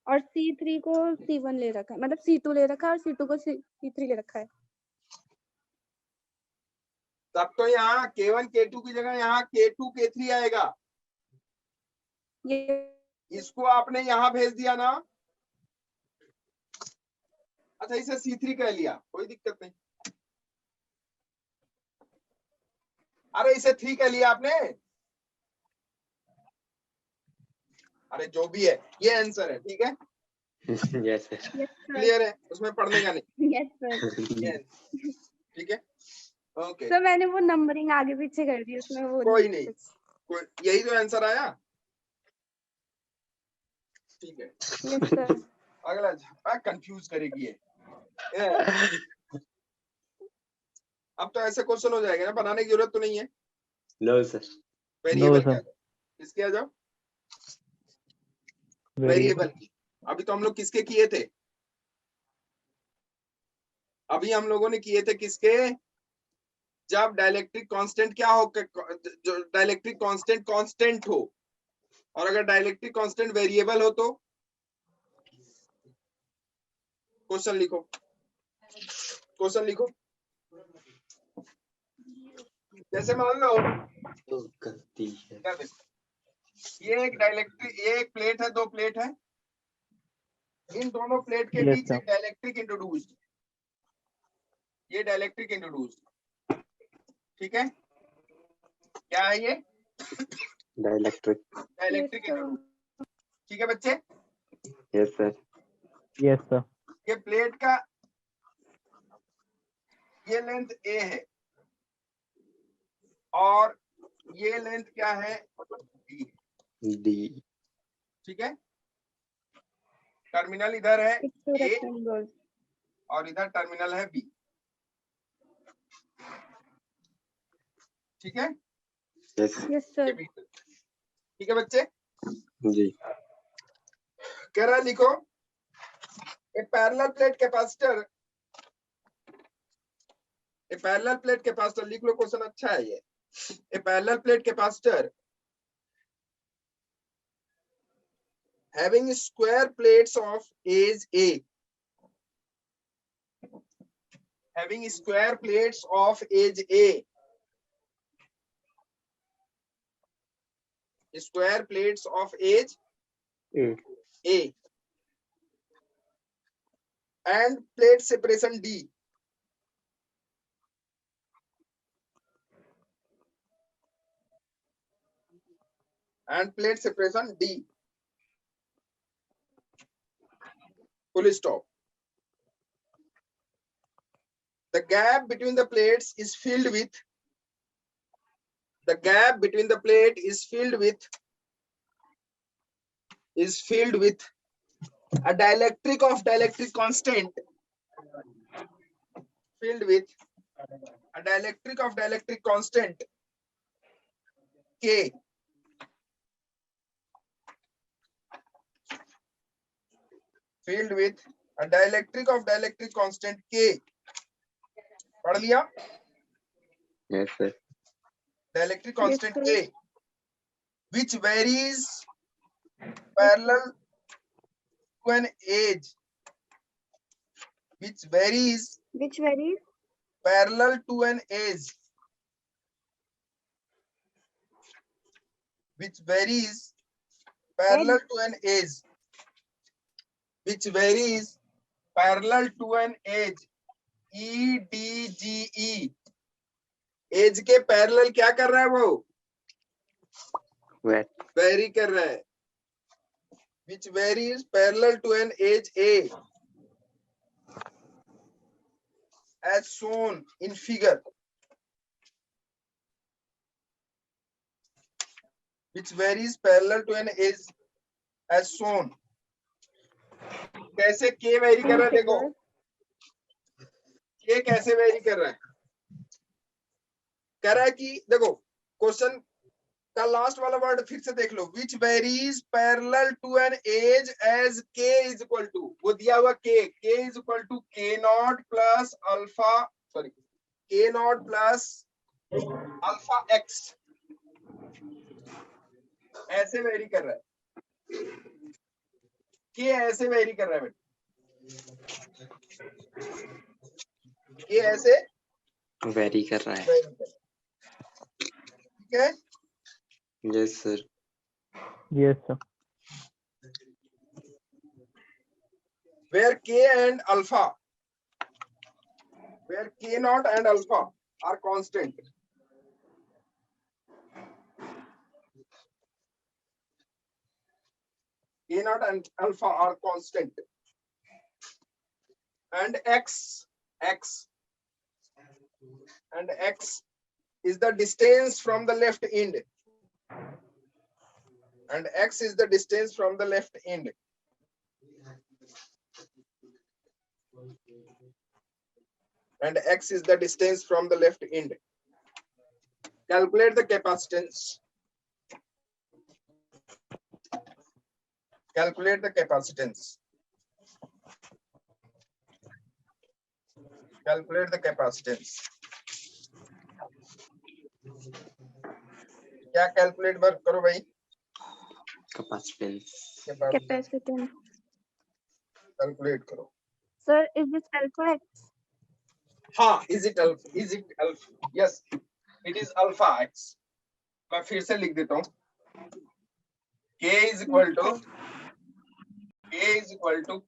S5: और C3 को C1 ले रखा है, मतलब C2 ले रखा है और C2 को C3 ले रखा है।
S3: तब तो यहाँ K1 K2 की जगह यहाँ K2 K3 आएगा।
S5: ये
S3: इसको आपने यहाँ भेज दिया ना। अच्छा इसे C3 कह लिया, कोई दिक्कत नहीं। अरे इसे 3 कह लिया आपने। अरे जो भी है ये आंसर है, ठीक है,
S4: Yes, sir.
S5: Yes sir.
S3: Clear है, उसमें पढ़ने का नहीं।
S5: Yes sir.
S3: ये answer, ठीक है, ओके
S5: सर मैंने वो नंबरिंग आगे पीछे कर दी उसमें वो
S3: कोई नहीं, कोई यही तो आंसर आया, ठीक है।
S5: Yes sir.
S3: अगला कंफ्यूज करेगी ये। अब तो ऐसे क्वेश्चन हो जाएगा ना, बनाने की जरूरत तो नहीं है।
S4: No, sir.
S3: Variable
S2: sir.
S3: क्या, किसके आ जाओ,
S2: Variable.
S3: वेरिएबल की। अभी तो हम लोग किसके किए थे? अभी हम लोगों ने किए थे किसके? जब डाइलेक्ट्रिक कांस्टेंट क्या हो, जो डाइलेक्ट्रिक कांस्टेंट कांस्टेंट हो, और अगर डाइलेक्ट्रिक कांस्टेंट वेरिएबल हो तो क्वेश्चन लिखो, क्वेश्चन लिखो। जैसे मान लो
S4: तो गलती है।
S3: क्या देखो, ये एक डाइलेक्ट्रिक, ये एक प्लेट है, दो प्लेट है, इन दोनों प्लेट के
S2: Yes,
S3: बीच
S2: sir.
S3: एक डाइलेक्ट्रिक इंट्रोड्यूस्ड, ये डाइलेक्ट्रिक इंट्रोड्यूस्ड, ठीक है, क्या है ये?
S4: Dielectric.
S3: डाइलेक्ट्रिक इंट्रोड्यूस्ड, ठीक है बच्चे।
S4: Yes, sir.
S2: Yes, sir.
S3: ये प्लेट का ये लेंथ A है और ये लेंथ क्या है? D,
S4: D.
S3: ठीक है। टर्मिनल इधर है
S5: It's a
S3: A
S5: rectangle.
S3: और इधर टर्मिनल है B, ठीक है।
S4: Yes.
S5: यस
S3: ये
S5: सर।
S3: B, ठीक है बच्चे।
S4: जी.
S3: कह रहा है लिखो, a parallel plate capacitor, a parallel plate capacitor, लिख लो क्वेश्चन अच्छा है ये। A parallel plate capacitor having square plates of edge A, having square plates of edge A, square plates of edge A and plate separation D, and plate separation D, full stop. The gap between the plates is filled with, the gap between the plate is filled with a dielectric of dielectric constant, filled with a dielectric of dielectric constant K, filled with a dielectric of dielectric constant K, पढ़ लिया?
S4: Yes, sir.
S3: Dielectric constant
S5: Yes, sir.
S3: K, which varies parallel to an edge, which varies parallel to an edge, which varies parallel to an edge, which varies parallel to an edge, EDGE, edge के पैरेलल क्या कर रहा है वो, वेरी कर रहा है, which varies parallel to an edge A as shown in figure, which varies parallel to an edge as shown. कैसे K वेरी कर रहा है, देखो K कैसे वेरी कर रहा है, कह रहा है कि देखो क्वेश्चन का लास्ट वाला वर्ड फिर से देख लो, which varies parallel to an edge as K is equal to, वो दिया हुआ K is equal to K naught plus alpha, sorry K naught plus alpha x, ऐसे वेरी कर रहा है, K ऐसे वेरी कर रहा है बेटा, K ऐसे
S4: वेरी कर रहा है,
S3: ठीक है,
S4: yes sir,
S2: Yes, sir.
S3: where K and alpha, where K naught and alpha are constant, K naught and alpha are constant, and x is the distance from the left end, and x is the distance from the left end, and x is the distance from the left end. Calculate the capacitance. Calculate the capacitance. Calculate the capacitance. क्या कैलकुलेट वर्क करो भाई,
S4: कैपेसिटेंस,
S5: Capacitance.
S3: कैलकुलेट करो.
S5: Sir, is this alpha x?
S3: हाँ, is it alpha? Yes, it is alpha x. मैं फिर से लिख देता हूँ. K is equal to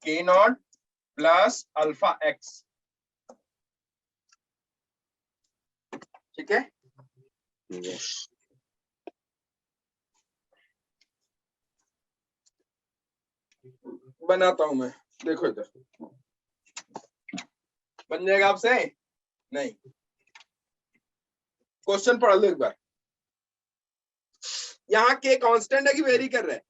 S3: K naught plus alpha x. ठीक है,
S4: यस,
S3: बनाता हूं मैं, देखो इधर बन जाएगा आपसे, नहीं क्वेश्चन पढ़ लो एक बार. यहाँ के कांस्टेंट है कि वेरी कर रहा है,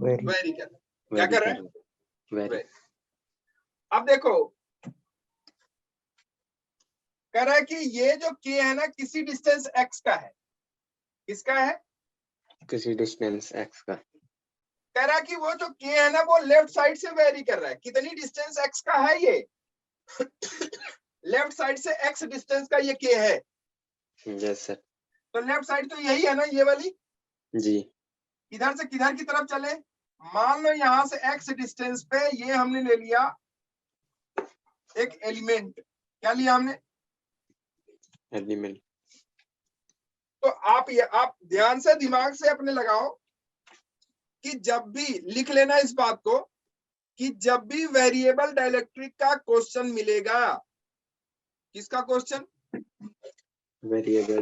S3: वेरी कर, क्या कर रहा है,
S4: वेरी,
S3: अब देखो कह रहा है कि ये जो k है ना किसी डिस्टेंस x का है, किसका है,
S4: किसी डिस्टेंस x का,
S3: कह रहा है कि वो जो k है ना वो लेफ्ट साइड से वेरी कर रहा है, कितनी डिस्टेंस x का है ये लेफ्ट साइड से x डिस्टेंस का ये k है,
S4: यस सर,
S3: तो लेफ्ट साइड तो यही है ना, ये वाली,
S4: जी,
S3: इधर से किधर की तरफ चले, मान लो यहाँ से x डिस्टेंस पे ये हमने ले लिया एक एलिमेंट, क्या लिया हमने,
S4: एलिमेंट,
S3: तो आप ध्यान से दिमाग से अपने लगाओ कि जब भी लिख लेना इस बात को कि जब भी वेरिएबल डाइलेक्ट्रिक का क्वेश्चन मिलेगा, किसका क्वेश्चन,
S4: वेरिएबल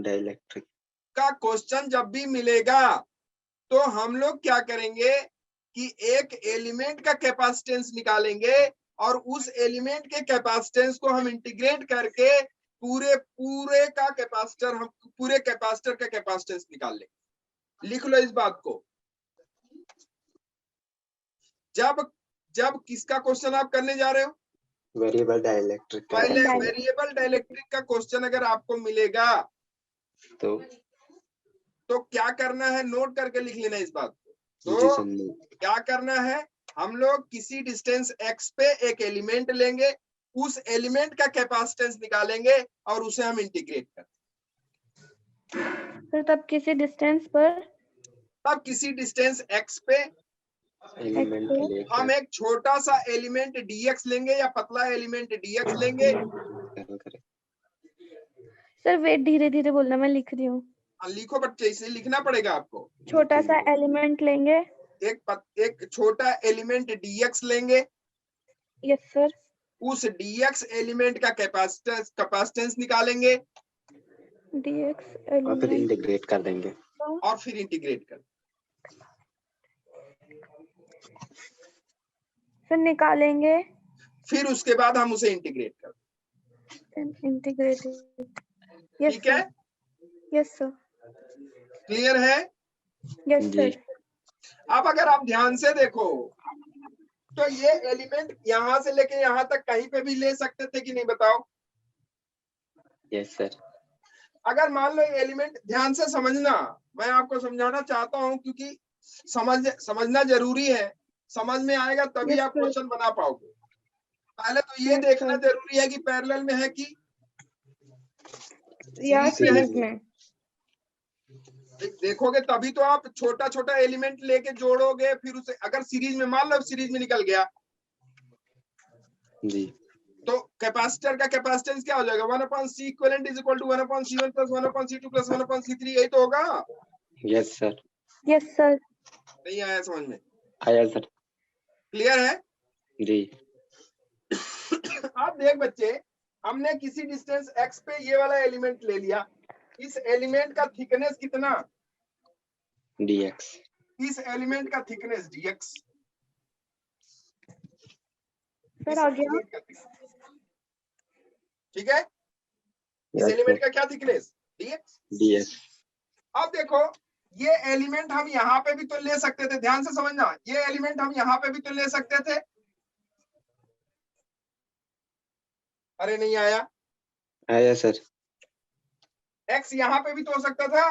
S4: डाइलेक्ट्रिक
S3: का क्वेश्चन जब भी मिलेगा तो हम लोग क्या करेंगे कि एक एलिमेंट का कैपेसिटेंस निकालेंगे और उस एलिमेंट के कैपेसिटेंस को हम इंटीग्रेट करके पूरे का कैपेसिटर, हम पूरे कैपेसिटर का कैपेसिटेंस निकाल लेंगे. लिख लो इस बात को, जब किसका क्वेश्चन आप करने जा रहे हो,
S4: वेरिएबल डाइलेक्ट्रिक,
S3: पहले वेरिएबल डाइलेक्ट्रिक का क्वेश्चन अगर आपको मिलेगा तो क्या करना है, नोट करके लिख लेना इस बात को. तो क्या करना है, हम लोग किसी डिस्टेंस x पे एक एलिमेंट लेंगे, उस एलिमेंट का कैपेसिटेंस निकालेंगे और उसे हम इंटीग्रेट करेंगे.
S5: सर तब किसी डिस्टेंस पर,
S3: तब किसी डिस्टेंस x पे
S4: एलिमेंट
S5: को
S4: लेकर
S3: हम एक छोटा सा एलिमेंट dx लेंगे या पतला एलिमेंट dx लेंगे?
S4: सॉल्व करें।
S5: सर वेट, धीरे धीरे बोलना, मैं लिख रही हूँ।
S3: लिखो बच्चे, इसे लिखना पड़ेगा आपको।
S5: छोटा सा एलिमेंट लेंगे।
S3: एक छोटा एलिमेंट dx लेंगे,
S5: यस सर।
S3: उस dx एलिमेंट का कैपेसिटेंस निकालेंगे
S5: dx
S4: और फिर
S5: एलिमेंट
S4: इंटीग्रेट कर देंगे।
S3: और फिर इंटीग्रेट कर।
S5: फिर निकालेंगे,
S3: फिर उसके बाद हम उसे इंटीग्रेट कर।
S5: इंटीग्रेटेड। यस
S3: ठीक है,
S5: सर। Yes sir.
S3: क्लियर है?
S5: यस
S4: जी।
S5: सर।
S3: अब अगर आप ध्यान से देखो तो ये एलिमेंट यहाँ से लेके यहाँ तक कहीं पे भी ले सकते थे कि नहीं, बताओ?
S4: Yes sir.
S3: अगर मान लो एलिमेंट, ध्यान से समझना, मैं आपको समझाना चाहता हूँ क्योंकि समझना जरूरी है। समझ में आएगा तभी
S5: Yes,
S3: आप
S5: sir.
S3: क्वेश्चन बना पाओगे। पहले तो ये
S5: Yes,
S3: देखना
S5: sir.
S3: जरूरी है कि पैरेलल में है कि
S5: या
S3: सीरीज में है।
S5: सीरीज में।
S3: देखोगे तभी तो आप छोटा छोटा एलिमेंट लेके जोड़ोगे, फिर उसे अगर सीरीज में, मान लो सीरीज में निकल गया
S4: जी।
S3: तो कैपेसिटर का कैपेसिटेंस क्या हो जाएगा? 1/c equivalent is equal to 1/c1 plus 1/c2 plus 1/c3, यही तो होगा।
S4: Yes sir.
S5: Yes sir.
S3: नहीं आया समझ में?
S4: आया सर।
S3: क्लियर है?
S4: जी।
S3: आप देख बच्चे, हमने किसी डिस्टेंस x पे ये वाला एलिमेंट ले लिया। इस एलिमेंट का थिकनेस कितना?
S4: dx।
S3: इस एलिमेंट का थिकनेस dx।
S5: सर आ गया।
S3: ठीक है, इस
S4: Yes,
S3: एलिमेंट
S4: sir.
S3: का क्या थिकनेस? dx।
S4: dx।
S3: अब देखो, ये एलिमेंट हम यहाँ पे भी तो ले सकते थे, ध्यान से समझना, ये एलिमेंट हम यहाँ पे भी तो ले सकते थे। अरे नहीं आया?
S4: आया सर।
S3: x यहाँ पे भी तो हो सकता था।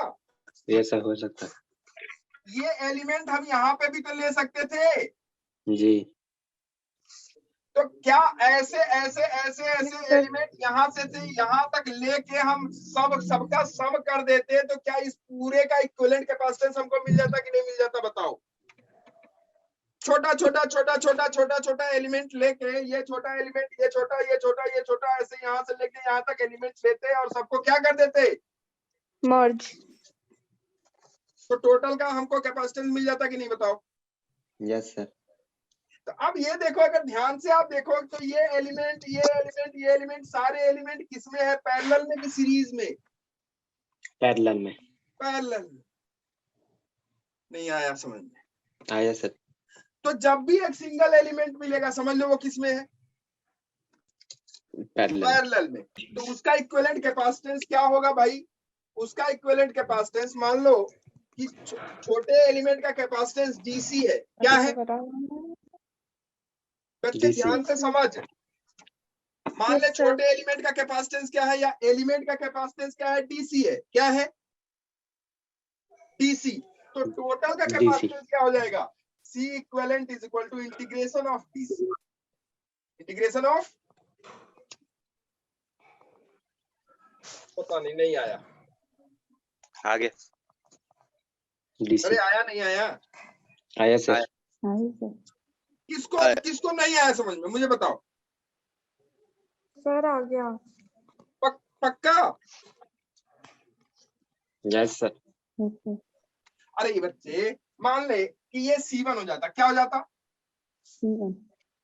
S4: ये सर हो सकता
S3: ये एलिमेंट हम यहाँ पे भी तो ले सकते थे।
S4: है। जी।
S3: तो क्या ऐसे ऐसे ऐसे ऐसे
S5: Yes, sir.
S3: एलिमेंट यहाँ से यहाँ तक लेके हम सबका सम कर देते, तो क्या इस पूरे का इक्विवेलेंट कैपेसिटेंस हमको मिल जाता कि नहीं मिल जाता, बताओ? छोटा छोटा छोटा छोटा छोटा छोटा एलिमेंट लेके, ये छोटा एलिमेंट, ये छोटा, ये छोटा, ये छोटा, ऐसे यहाँ से लेके यहाँ तक एलिमेंट लेते और सबको क्या कर देते?
S5: मर्ज।
S3: तो टोटल का हमको कैपेसिटेंस मिल जाता कि नहीं, बताओ?
S4: Yes sir.
S3: तो अब ये देखो, अगर ध्यान से आप देखो तो ये एलिमेंट, ये एलिमेंट, ये एलिमेंट, सारे एलिमेंट किसमें है? पैरेलल में कि सीरीज में?
S4: पैरेलल में।
S3: पैरेलल में। नहीं आया समझ में?
S4: आया सर।
S3: तो जब भी एक सिंगल एलिमेंट मिलेगा, समझ लो वो किसमें है?
S4: पैरेलल।
S3: पैरेलल में। तो उसका इक्विवेलेंट कैपेसिटेंस क्या होगा भाई? उसका इक्विवेलेंट कैपेसिटेंस, मान लो कि छोटे एलिमेंट का कैपेसिटेंस डीसी है, क्या है बच्चे?
S4: DC।
S3: ध्यान से समझ। मान ले
S5: Yes, sir.
S3: छोटे एलिमेंट का कैपेसिटेंस क्या है, या एलिमेंट का कैपेसिटेंस क्या है? डीसी है, क्या है? डीसी। तो टोटल का कैपेसिटेंस क्या हो जाएगा? C equivalent is equal to integration of DC, integration of, पता नहीं आया।
S1: आगे
S4: DC।
S3: अरे आया नहीं आया?
S4: आया सर।
S3: किसको नहीं आया समझ में, मुझे बताओ?
S5: सर आ गया।
S3: पक्का?
S4: Yes sir.
S3: अरे ये बच्चे, मान ले कि ये C1 हो जाता, क्या हो जाता?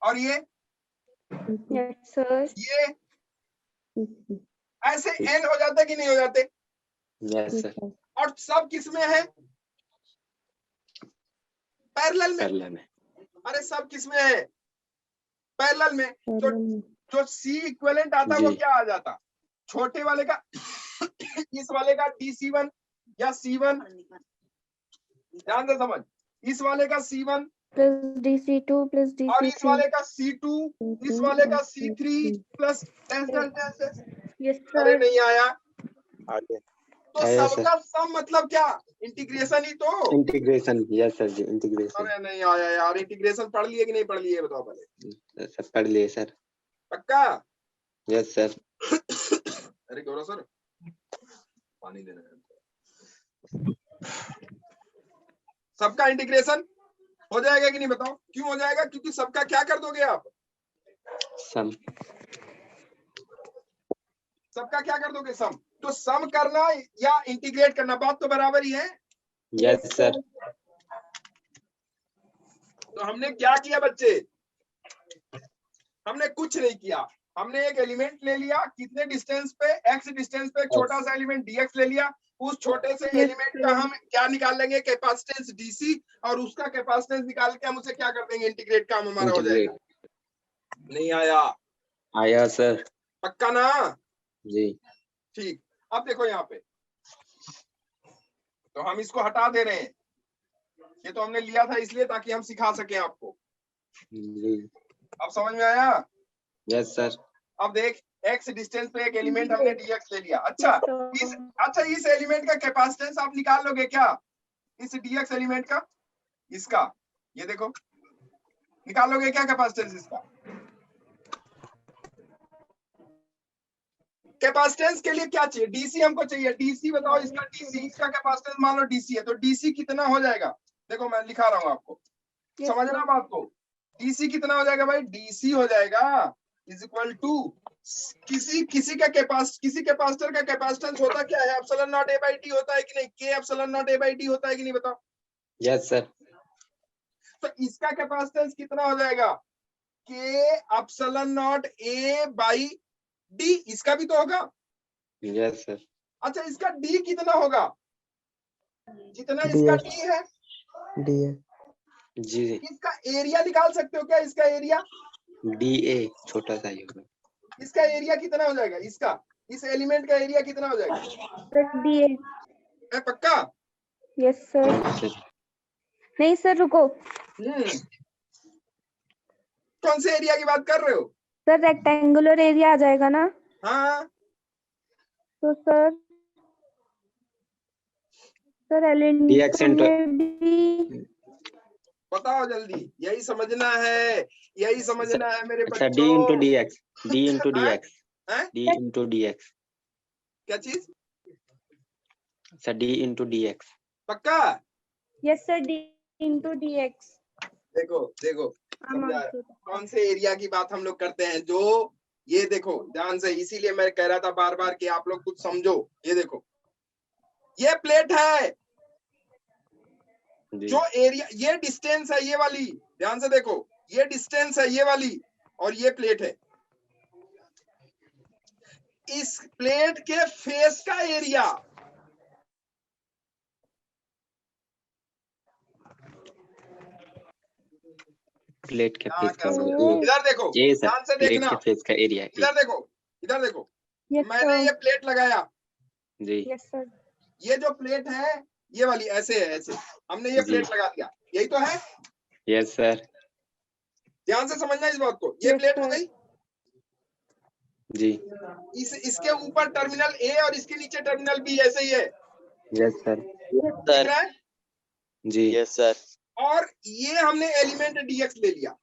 S3: और ये
S5: यस सर।
S3: ये ऐसे N हो जाते कि नहीं हो जाते?
S4: Yes sir.
S3: और सब किस में है? पैरेलल में।
S4: पैरेलल में।
S3: अरे सब किस में है? पैरेलल में। तो जो C इक्विवेलेंट आता वो
S4: जी।
S3: क्या आ जाता? छोटे वाले का इस वाले का DC1 या C1, ध्यान से समझ, इस वाले का C1
S5: प्लस DC2 प्लस
S3: और इस
S5: DC3।
S3: वाले का C2, इस वाले का C3 प्लस डैश।
S5: यस
S3: अरे
S5: सर।
S3: नहीं आया?
S1: आगे
S3: तो
S4: आया
S3: सबका सम मतलब क्या? इंटीग्रेशन ही तो।
S4: इंटीग्रेशन। यस सर जी, इंटीग्रेशन।
S3: अरे नहीं आया यार, इंटीग्रेशन पढ़ लिए कि नहीं पढ़ लिए, बताओ पहले।
S4: सर पढ़ लिए सर।
S3: पक्का?
S4: Yes sir.
S3: अरे गौरव सर, पानी देना है। सबका इंटीग्रेशन हो जाएगा कि नहीं बताओ? क्यों हो जाएगा? क्योंकि सबका क्या कर दोगे आप?
S4: सम।
S3: सबका क्या कर दोगे? सम। तो सम करना या इंटीग्रेट करना बात तो बराबर ही है।
S4: Yes sir.
S3: तो हमने क्या किया बच्चे? हमने कुछ नहीं किया। हमने एक एलिमेंट ले लिया, कितने डिस्टेंस पे? x डिस्टेंस पे एक छोटा सा एलिमेंट dx ले लिया। उस छोटे से एलिमेंट का हम क्या निकाल लेंगे? कैपेसिटेंस dc, और उसका कैपेसिटेंस निकाल के हम उसे क्या कर देंगे? इंटीग्रेट काम हमारा हो जाएगा। नहीं आया?
S4: आया सर।
S3: पक्का ना?
S4: जी।
S3: ठीक। अब देखो यहाँ पे, तो हम इसको हटा दे रहे हैं। ये तो हमने लिया था इसलिए ताकि हम सिखा सके आपको।
S4: जी।
S3: अब समझ में आया?
S4: Yes sir.
S3: अब देख, x डिस्टेंस पे एक एलिमेंट हमने dx ले लिया। अच्छा, इस एलिमेंट का कैपेसिटेंस आप निकाल लोगे क्या? इस dx एलिमेंट का, इसका, ये देखो, निकाल लोगे क्या कैपेसिटेंस इसका? कैपेसिटेंस के लिए क्या चाहिए? डीसी हमको चाहिए। डीसी बताओ, इसका डीसी, इसका कैपेसिटेंस मान लो डीसी है, तो डीसी कितना हो जाएगा? देखो मैं लिखा रहा हूं आपको, समझना बात को। डीसी कितना हो जाएगा भाई? डीसी हो जाएगा इज इक्वल टू किसी कैपेसिटर का कैपेसिटेंस होता क्या है? Epsilon naught A by T होता है कि नहीं? के epsilon naught A by T होता है कि नहीं? बताओ।
S4: Yes sir.
S3: तो इसका कैपेसिटेंस कितना हो जाएगा? के epsilon naught A by D. इसका भी तो होगा।
S4: Yes sir.
S3: अच्छा, इसका डी कितना होगा? जितना इसका डी है,
S4: डी है। जी।
S3: इसका एरिया निकाल सकते हो क्या? इसका एरिया
S4: डी ए छोटा सा ही होगा।
S3: इसका एरिया कितना हो जाएगा? इसका, इस एलिमेंट का एरिया कितना हो जाएगा?
S5: डी
S3: है पक्का?
S5: Yes sir. नहीं सर रुको,
S3: कौन से एरिया की बात कर रहे हो?
S5: सर रेक्टेंगुलर एरिया आ जाएगा ना?
S3: हाँ,
S5: तो सर
S4: dx
S5: भी
S3: बताओ जल्दी। यही समझना है, यही समझना है मेरे
S4: अच्छा,
S3: बच्चों।
S4: d into d x. D into d x.
S3: हैं?
S4: D into d x.
S3: क्या चीज?
S4: अच्छा, डी इंटू डी एक्स।
S3: पक्का?
S5: Yes sir, d into d x.
S3: देखो देखो, समझा? कौन से एरिया की बात हम लोग करते हैं? जो ये देखो ध्यान से, इसीलिए मैं कह रहा था बार बार कि आप लोग कुछ समझो। ये देखो, ये प्लेट है, जो एरिया, ये डिस्टेंस है ये वाली, ध्यान से देखो, ये डिस्टेंस है ये वाली, और ये प्लेट है। इस प्लेट के फेस का एरिया,
S4: प्लेट के फेस का
S3: इधर देखो,
S4: ये सर,
S3: ध्यान से
S4: प्लेट
S3: देखना,
S4: के फेस का एरिया।
S3: इधर देखो, इधर देखो, मैंने ये प्लेट लगाया
S4: जी।
S5: Yes sir.
S3: ये जो प्लेट है ये वाली ऐसे है, ऐसे हमने ये प्लेट लगा दिया, यही तो है।
S4: Yes sir.
S3: ध्यान से समझना इस बात को। ये प्लेट हो गई
S4: जी।
S3: इसके ऊपर टर्मिनल ए और इसके नीचे टर्मिनल बी, ऐसे ही है।
S4: Yes sir.
S3: दिख रहा है?
S4: जी।
S1: Yes sir.
S3: और ये हमने एलिमेंट डीएक्स ले लिया।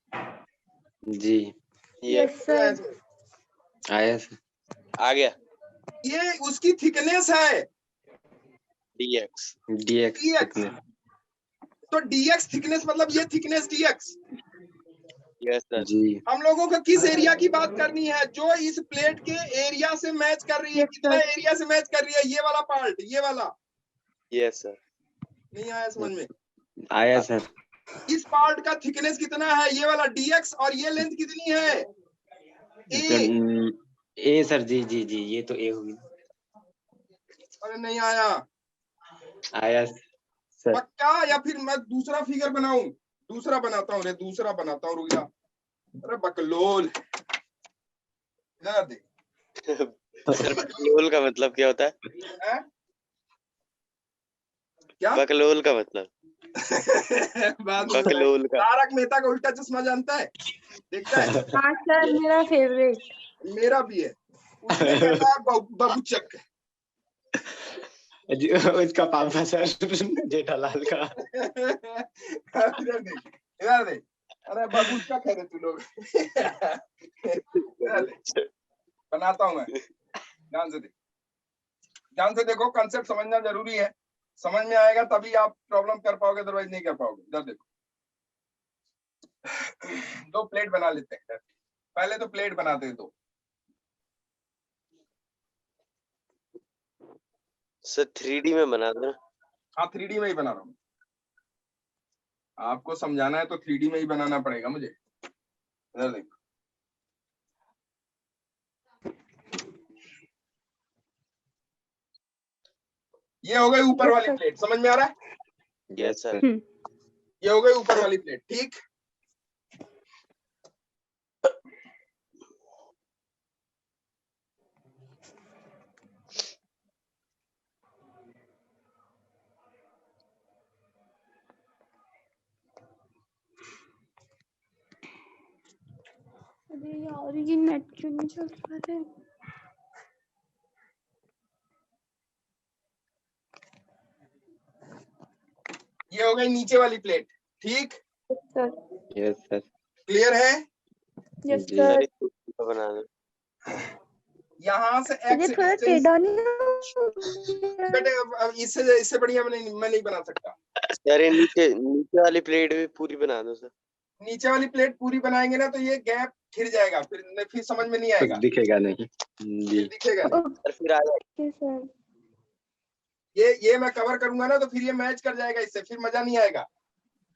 S4: जी।
S5: Yes sir.
S4: आया सर।
S1: आ गया।
S3: ये उसकी थिकनेस है
S1: dx।
S4: dx।
S3: तो डीएक्स थिकनेस मतलब ये थिकनेस डीएक्स।
S1: Yes sir.
S4: जी।
S3: हम लोगों को किस एरिया की बात करनी है? जो इस प्लेट के एरिया से मैच कर रही है। कितना एरिया से मैच कर रही है? ये वाला पार्ट, ये वाला।
S1: Yes sir. नहीं
S3: आया समझ में?
S4: आया सर।
S3: इस पार्ट का थिकनेस कितना है? ये वाला डीएक्स। और ये लेंथ कितनी है?
S4: ए सर। जी जी जी, ये तो ए होगी।
S3: अरे नहीं आया।
S4: आया सर।
S3: पक्का? या फिर मैं दूसरा फिगर बनाऊं? दूसरा बनाता हूँ, दूसरा बनाता हूँ, रुक जा। अरे बकलोल, इधर देख।
S1: सर बकलोल का मतलब क्या होता है?
S3: क्या
S1: बकलोल का मतलब? बकलोल का।
S3: तारक मेहता का उल्टा चश्मा जानता है? देखता है?
S5: हाँ सर, मेरा फेवरेट।
S3: मेरा भी है। उसमें कहता है बबूचक।
S4: उसका पापा सर जेठालाल का।
S3: इधर देख, इधर देख। अरे बबूचक है रे तू लोग। बनाता हूं मैं, ध्यान से देख, ध्यान से देखो। कंसेप्ट समझना जरूरी है। समझ में आएगा तभी आप प्रॉब्लम कर पाओगे, अदरवाइज नहीं कर पाओगे। इधर देखो, दो प्लेट बना लेते हैं, पहले तो प्लेट बनाते हैं दो।
S1: सर 3D में बना दो।
S3: हाँ 3D में ही बना रहा हूँ, आपको समझाना है तो 3D में ही बनाना पड़ेगा मुझे। इधर देखो, ये हो गई ऊपर
S5: Yes,
S3: वाली
S5: sir.
S3: प्लेट, समझ में आ रहा है?
S1: Yes sir.
S3: ये हो गई ऊपर वाली प्लेट, ठीक।
S5: अरे यार ये नेट क्यों नहीं चल रहा है?
S3: ये हो गई नीचे वाली प्लेट, ठीक।
S5: Sir
S4: yes sir.
S3: क्लियर है?
S5: यस
S4: जी।
S5: सर।
S1: सर इसको बना दो।
S3: यहाँ से
S5: ये
S3: एक्स
S5: थोड़ा
S3: डिस्टेंस,
S5: टेढ़ा नहीं हो गया?
S3: बेटे अब इससे बढ़िया मैं नहीं बना सकता।
S1: सर ये नीचे नीचे वाली प्लेट भी पूरी बना दो सर।
S3: नीचे वाली प्लेट पूरी बनाएंगे ना तो ये गैप घिर जाएगा, फिर समझ में नहीं आएगा,
S4: कुछ दिखेगा नहीं।
S3: फिर
S4: जी।
S3: दिखेगा नहीं।
S1: सर फिर आ जाए।
S5: Okay sir.
S3: ये मैं कवर करूंगा ना तो फिर ये मैच कर जाएगा इससे, फिर मजा नहीं आएगा,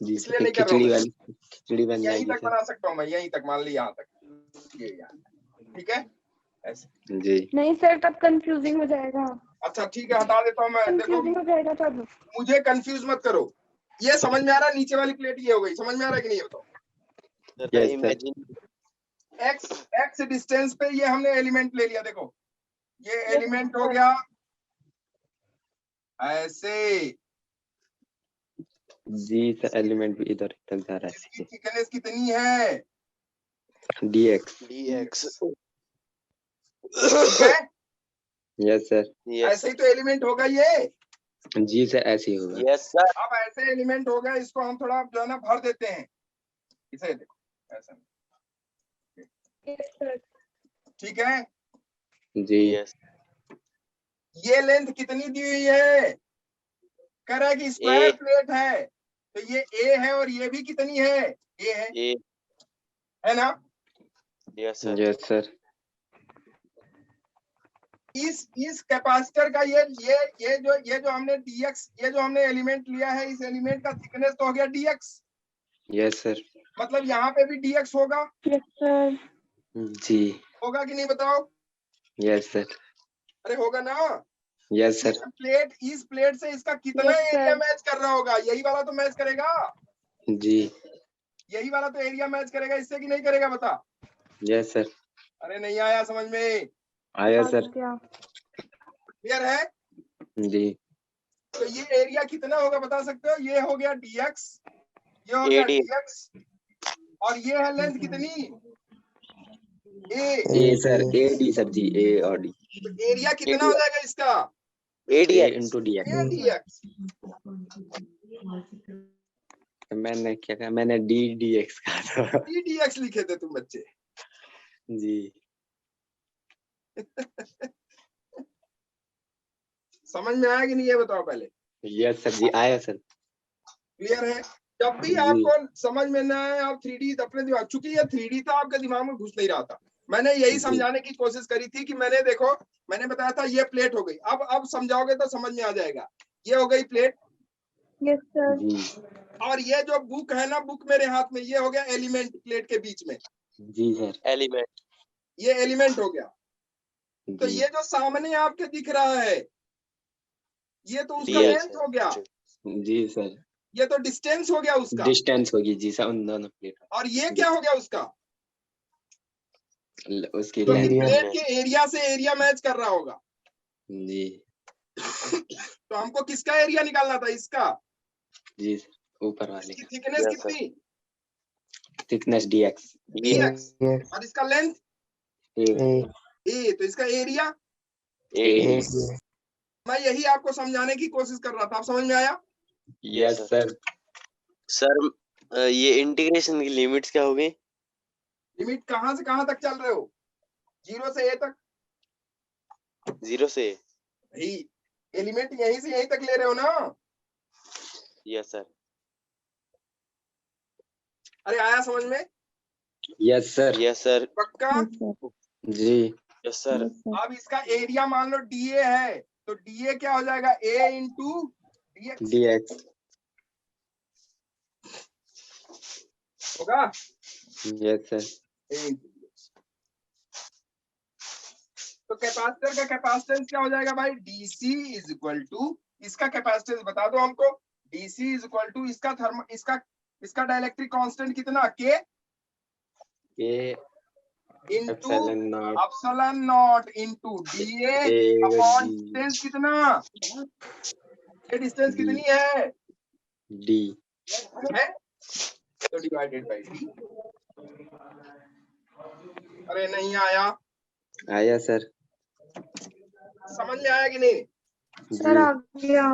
S4: जी
S3: इसलिए
S4: फिर
S3: नहीं कर रहा हूँ।
S4: खिचड़ी बन
S3: यहीं
S4: जाएगी
S3: तक
S4: सर।
S3: बना सकता हूँ मैं, यहीं तक, मान ली यहाँ तक, ये यहाँ, ठीक है ऐसे।
S4: जी।
S5: नहीं सर तब कंफ्यूजिंग हो जाएगा।
S3: अच्छा ठीक है, हटा देता हूँ मैं। देखो
S5: कंफ्यूजिंग हो जाएगा तब।
S3: मुझे कंफ्यूज मत करो, ये समझ में आ रहा है? नीचे वाली प्लेट ये हो गई, समझ में आ रहा है कि नहीं? बताओ।
S1: Sir
S4: Yes, sir.
S1: Imagine
S3: x distance पे ये हमने एलिमेंट ले लिया, देखो ये
S5: Yes,
S3: एलिमेंट हो
S5: sir.
S3: गया ऐसे,
S4: जी सर एलिमेंट भी इधर तक जा रहा
S3: इसकी
S4: है।
S3: थिकनेस कितनी है?
S4: dx।
S1: dx।
S3: ठीक है,
S4: यस सर।
S1: यस
S3: ऐसे ही तो एलिमेंट होगा ये।
S4: जी सर ऐसे ही होगा।
S1: Yes sir.
S3: अब ऐसे एलिमेंट हो गया, इसको हम थोड़ा जो है ना भर देते हैं, इसे देखो ऐसा,
S5: Yes, sir.
S3: ठीक है।
S4: जी।
S1: यस
S3: ये लेंथ कितनी दी हुई है? कह रहा है कि स्क्वायर
S1: ए
S3: प्लेट है, तो ये ए है और ये भी कितनी है? ए है ना?
S1: Yes sir.
S4: Yes sir.
S3: इस कैपेसिटर का ये जो हमने dx, ये जो हमने एलिमेंट लिया है, इस एलिमेंट का थिकनेस तो हो गया dx,
S4: यस सर।
S3: मतलब यहाँ पे भी dx होगा।
S5: Yes, sir.
S4: जी।
S3: होगा कि नहीं बताओ?
S4: Yes sir.
S3: अरे होगा ना?
S4: Yes sir.
S3: इस प्लेट से इसका कितना
S5: Yes, sir.
S3: एरिया मैच कर रहा होगा? यही वाला तो मैच करेगा,
S4: जी।
S3: यही वाला तो एरिया मैच करेगा इससे कि नहीं करेगा? बता।
S4: Yes sir.
S3: अरे नहीं आया समझ में?
S4: आया सर।
S5: क्या?
S3: क्लियर है?
S4: जी।
S3: तो ये एरिया कितना होगा बता सकते हो? ये हो गया dx, ये हो गया
S1: AD।
S3: dx, और ये है लेंथ कितनी?
S4: ए सर ए डी सर जी ए और डी।
S3: तो एरिया कितना हो जाएगा इसका?
S4: ए
S1: ADX।
S4: Into D
S3: A dx।
S4: मैंने क्या कहा? मैंने डी एक्स कहा था।
S3: dx लिखे थे तुम बच्चे।
S4: जी।
S3: समझ में आया कि नहीं ये बताओ पहले?
S4: यस सर जी आया सर।
S3: क्लियर है? जब भी
S4: जी।
S3: आपको समझ में ना आए, आप 3D अपने दिमाग, चूंकि ये 3D था आपके दिमाग में घुस नहीं रहा था, मैंने यही
S4: जी।
S3: समझाने की कोशिश करी थी कि मैंने देखो, मैंने बताया था ये प्लेट हो गई, अब समझाओगे तो समझ में आ जाएगा। ये हो गई प्लेट,
S5: Yes, sir.
S4: जी।
S3: और ये जो बुक है ना, बुक मेरे हाथ में, ये हो गया एलिमेंट प्लेट के बीच में,
S4: जी सर।
S1: एलिमेंट।
S3: ये एलिमेंट हो गया। तो
S4: जी।
S3: ये जो सामने आपके दिख रहा है, ये तो उसका
S1: DX
S3: लेंथ हो गया,
S4: जी सर।
S3: ये तो डिस्टेंस हो गया उसका,
S4: डिस्टेंस होगी जी सर उन दोनों प्लेट
S3: और ये क्या हो गया उसका?
S4: उसकी
S3: तो
S4: लेंथ।
S3: प्लेट के एरिया से एरिया मैच कर रहा होगा।
S4: जी।
S3: तो हमको किसका एरिया निकालना था? इसका।
S4: जी सर ऊपर वाले
S3: इसकी
S4: का।
S3: Thickness
S1: Yes, sir.
S3: कितनी?
S4: Thickness dx.
S3: dx, और इसका लेंथ
S4: ए
S3: a, तो इसका एरिया।
S1: AD।
S3: मैं यही आपको समझाने की कोशिश कर रहा था, आप समझ में आया?
S4: Yes sir.
S1: सर ये इंटीग्रेशन की लिमिट्स क्या होगी?
S3: लिमिट कहां से कहां तक चल रहे हो? 0 से a तक।
S1: 0 से।
S3: भाई एलिमेंट यहीं से यहीं तक ले रहे हो ना?
S1: Yes sir.
S3: अरे आया समझ में?
S4: Yes sir.
S1: Yes sir.
S3: पक्का?
S5: Yes, sir.
S4: जी।
S1: Yes sir.
S5: Yes, sir.
S3: अब इसका एरिया मान लो डीए है, तो डीए क्या हो जाएगा? A into dx
S4: dx।
S3: होगा।
S4: Yes sir.
S3: A into dx. तो कैपेसिटर का कैपेसिटेंस क्या हो जाएगा भाई? डीसी इज इक्वल टू, इसका कैपेसिटेंस बता दो हमको। डीसी इज इक्वल टू इसका इसका डाइलेक्ट्रिक कांस्टेंट कितना? K
S4: A
S3: into
S4: epsilon naught
S3: epsilon naught into dA
S4: A
S3: upon
S4: जी
S3: डिस्टेंस कितना? ये डिस्टेंस
S4: डी
S3: कितनी है?
S4: डी।
S3: है तो डिवाइडेड बाय डी। अरे नहीं आया,
S4: आया सर।
S3: समझ में आया कि नहीं?
S5: Sir, आ गया.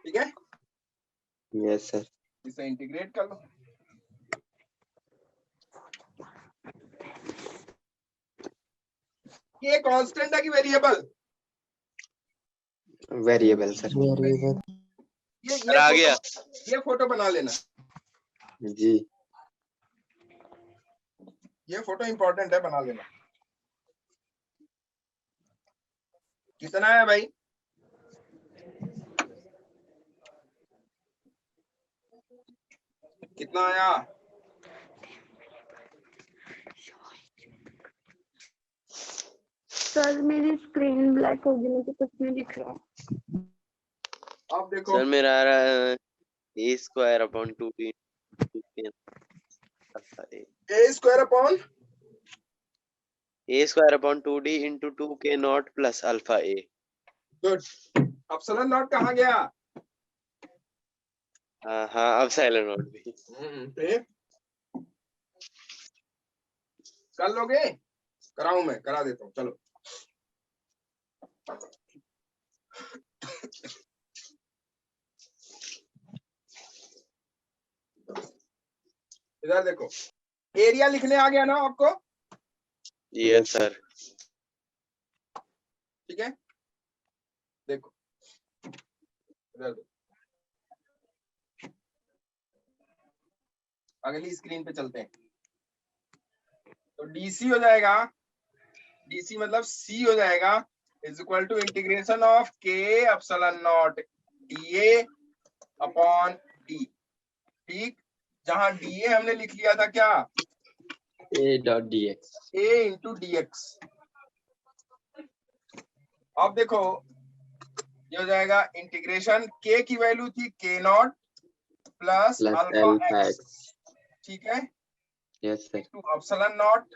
S3: ठीक है,
S4: यस सर।
S3: इसे इंटीग्रेट कर लो। ये कांस्टेंट है कि वेरिएबल?
S4: Variable sir.
S3: ये
S1: आ गया।
S3: ये फोटो बना लेना,
S4: जी।
S3: ये फोटो इंपॉर्टेंट है, बना लेना। कितना है भाई? कितना आया?
S5: सर मेरी स्क्रीन ब्लैक हो गई, मुझे कुछ नहीं दिख रहा.
S3: अब देखो
S1: सर मेरा आ रहा है A square upon 2d
S3: A square upon
S1: a square upon 2d into 2k naught plus alpha a।
S3: Good. Epsilon not कहाँ गया?
S1: हाँ अब साइलेंट नोट भी।
S3: फिर कर लोगे? कराऊं मैं? करा देता हूँ, चलो। इधर देखो, एरिया लिखने आ गया ना आपको?
S1: Yes sir.
S3: ठीक है, देखो इधर देखो, अगली स्क्रीन पे चलते हैं। तो डीसी हो जाएगा, डीसी मतलब सी हो जाएगा, is equal to integration of K epsilon naught dA upon d. ठीक, जहां डीए हमने लिख लिया था क्या?
S4: A dot d x.
S3: A into d x. अब देखो ये हो जाएगा इंटीग्रेशन, के की वैल्यू थी के नॉट प्लस अल्फा एक्स। ठीक है,
S4: yes sir.
S3: Two epsilon naught